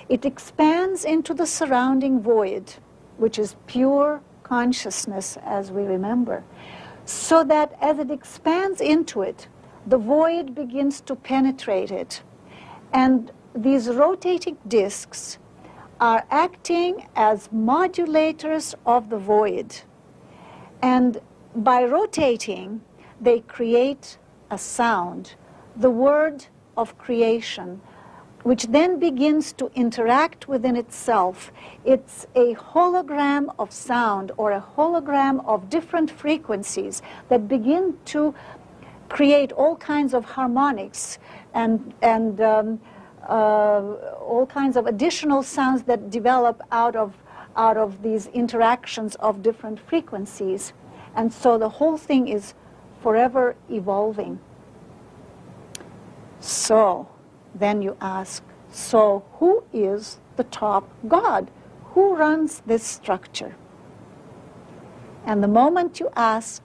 it expands into the surrounding void, which is pure consciousness, as we remember. So that as it expands into it, the void begins to penetrate it. And these rotating disks are acting as modulators of the void. And by rotating, they create a sound, the word of creation, which then begins to interact within itself. It's a hologram of sound, or a hologram of different frequencies that begin to create all kinds of harmonics and all kinds of additional sounds that develop out of these interactions of different frequencies. And so the whole thing is forever evolving. So then you ask, so who is the top God? Who runs this structure? And the moment you ask,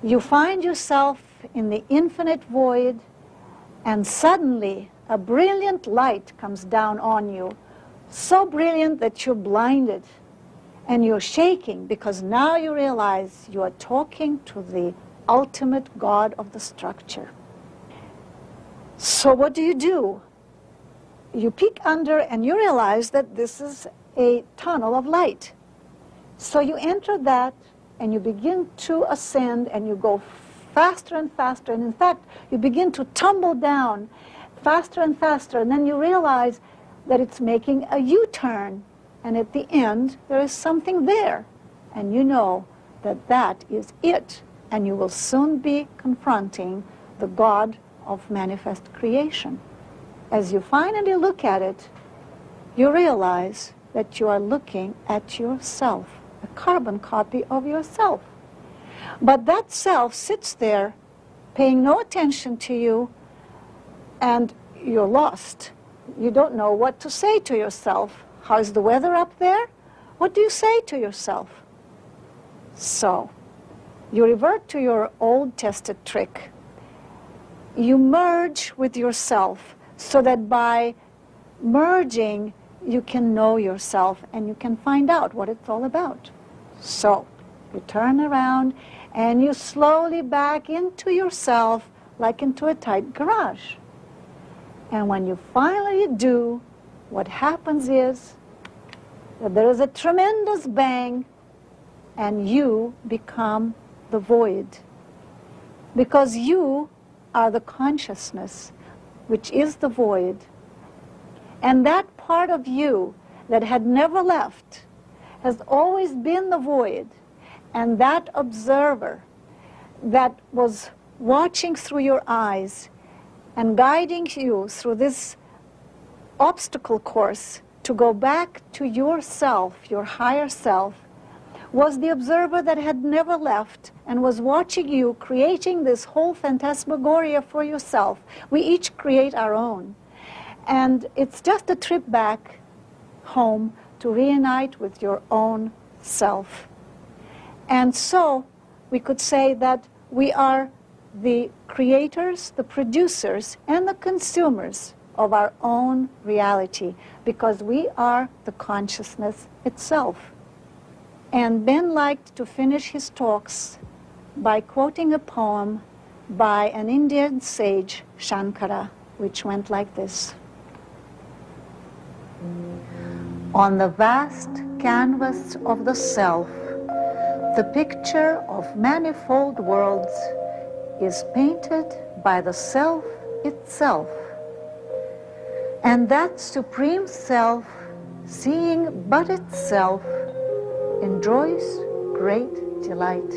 you find yourself in the infinite void, and suddenly a brilliant light comes down on you, so brilliant that you're blinded and you're shaking, because now you realize you are talking to the ultimate God of the structure. So what do? You peek under and you realize that this is a tunnel of light. So you enter that and you begin to ascend, and you go faster and faster, and in fact you begin to tumble down faster and faster, and then you realize that it's making a U-turn, and at the end there is something there, and you know that that is it, and you will soon be confronting the God of manifest creation. As you finally look at it, you realize that you are looking at yourself, a carbon copy of yourself. But that self sits there paying no attention to you, and you're lost. You don't know what to say to yourself. How's the weather up there? What do you say to yourself? So, you revert to your old tested trick. You merge with yourself so that by merging, you can know yourself and you can find out what it's all about. So, you turn around and you slowly back into yourself like into a tight garage. And when you finally do, what happens is that there is a tremendous bang and you become the void. Because you are the consciousness, which is the void. And that part of you that had never left has always been the void. And that observer that was watching through your eyes and guiding you through this obstacle course to go back to yourself, your higher self, was the observer that had never left and was watching you creating this whole phantasmagoria for yourself. We each create our own. And it's just a trip back home to reunite with your own self. And so we could say that we are the creators, the producers, and the consumers of our own reality, because we are the consciousness itself. And Ben liked to finish his talks by quoting a poem by an Indian sage, Shankara, which went like this. On the vast canvas of the self, the picture of manifold worlds is painted by the self itself. And that supreme self, seeing but itself, enjoys great delight.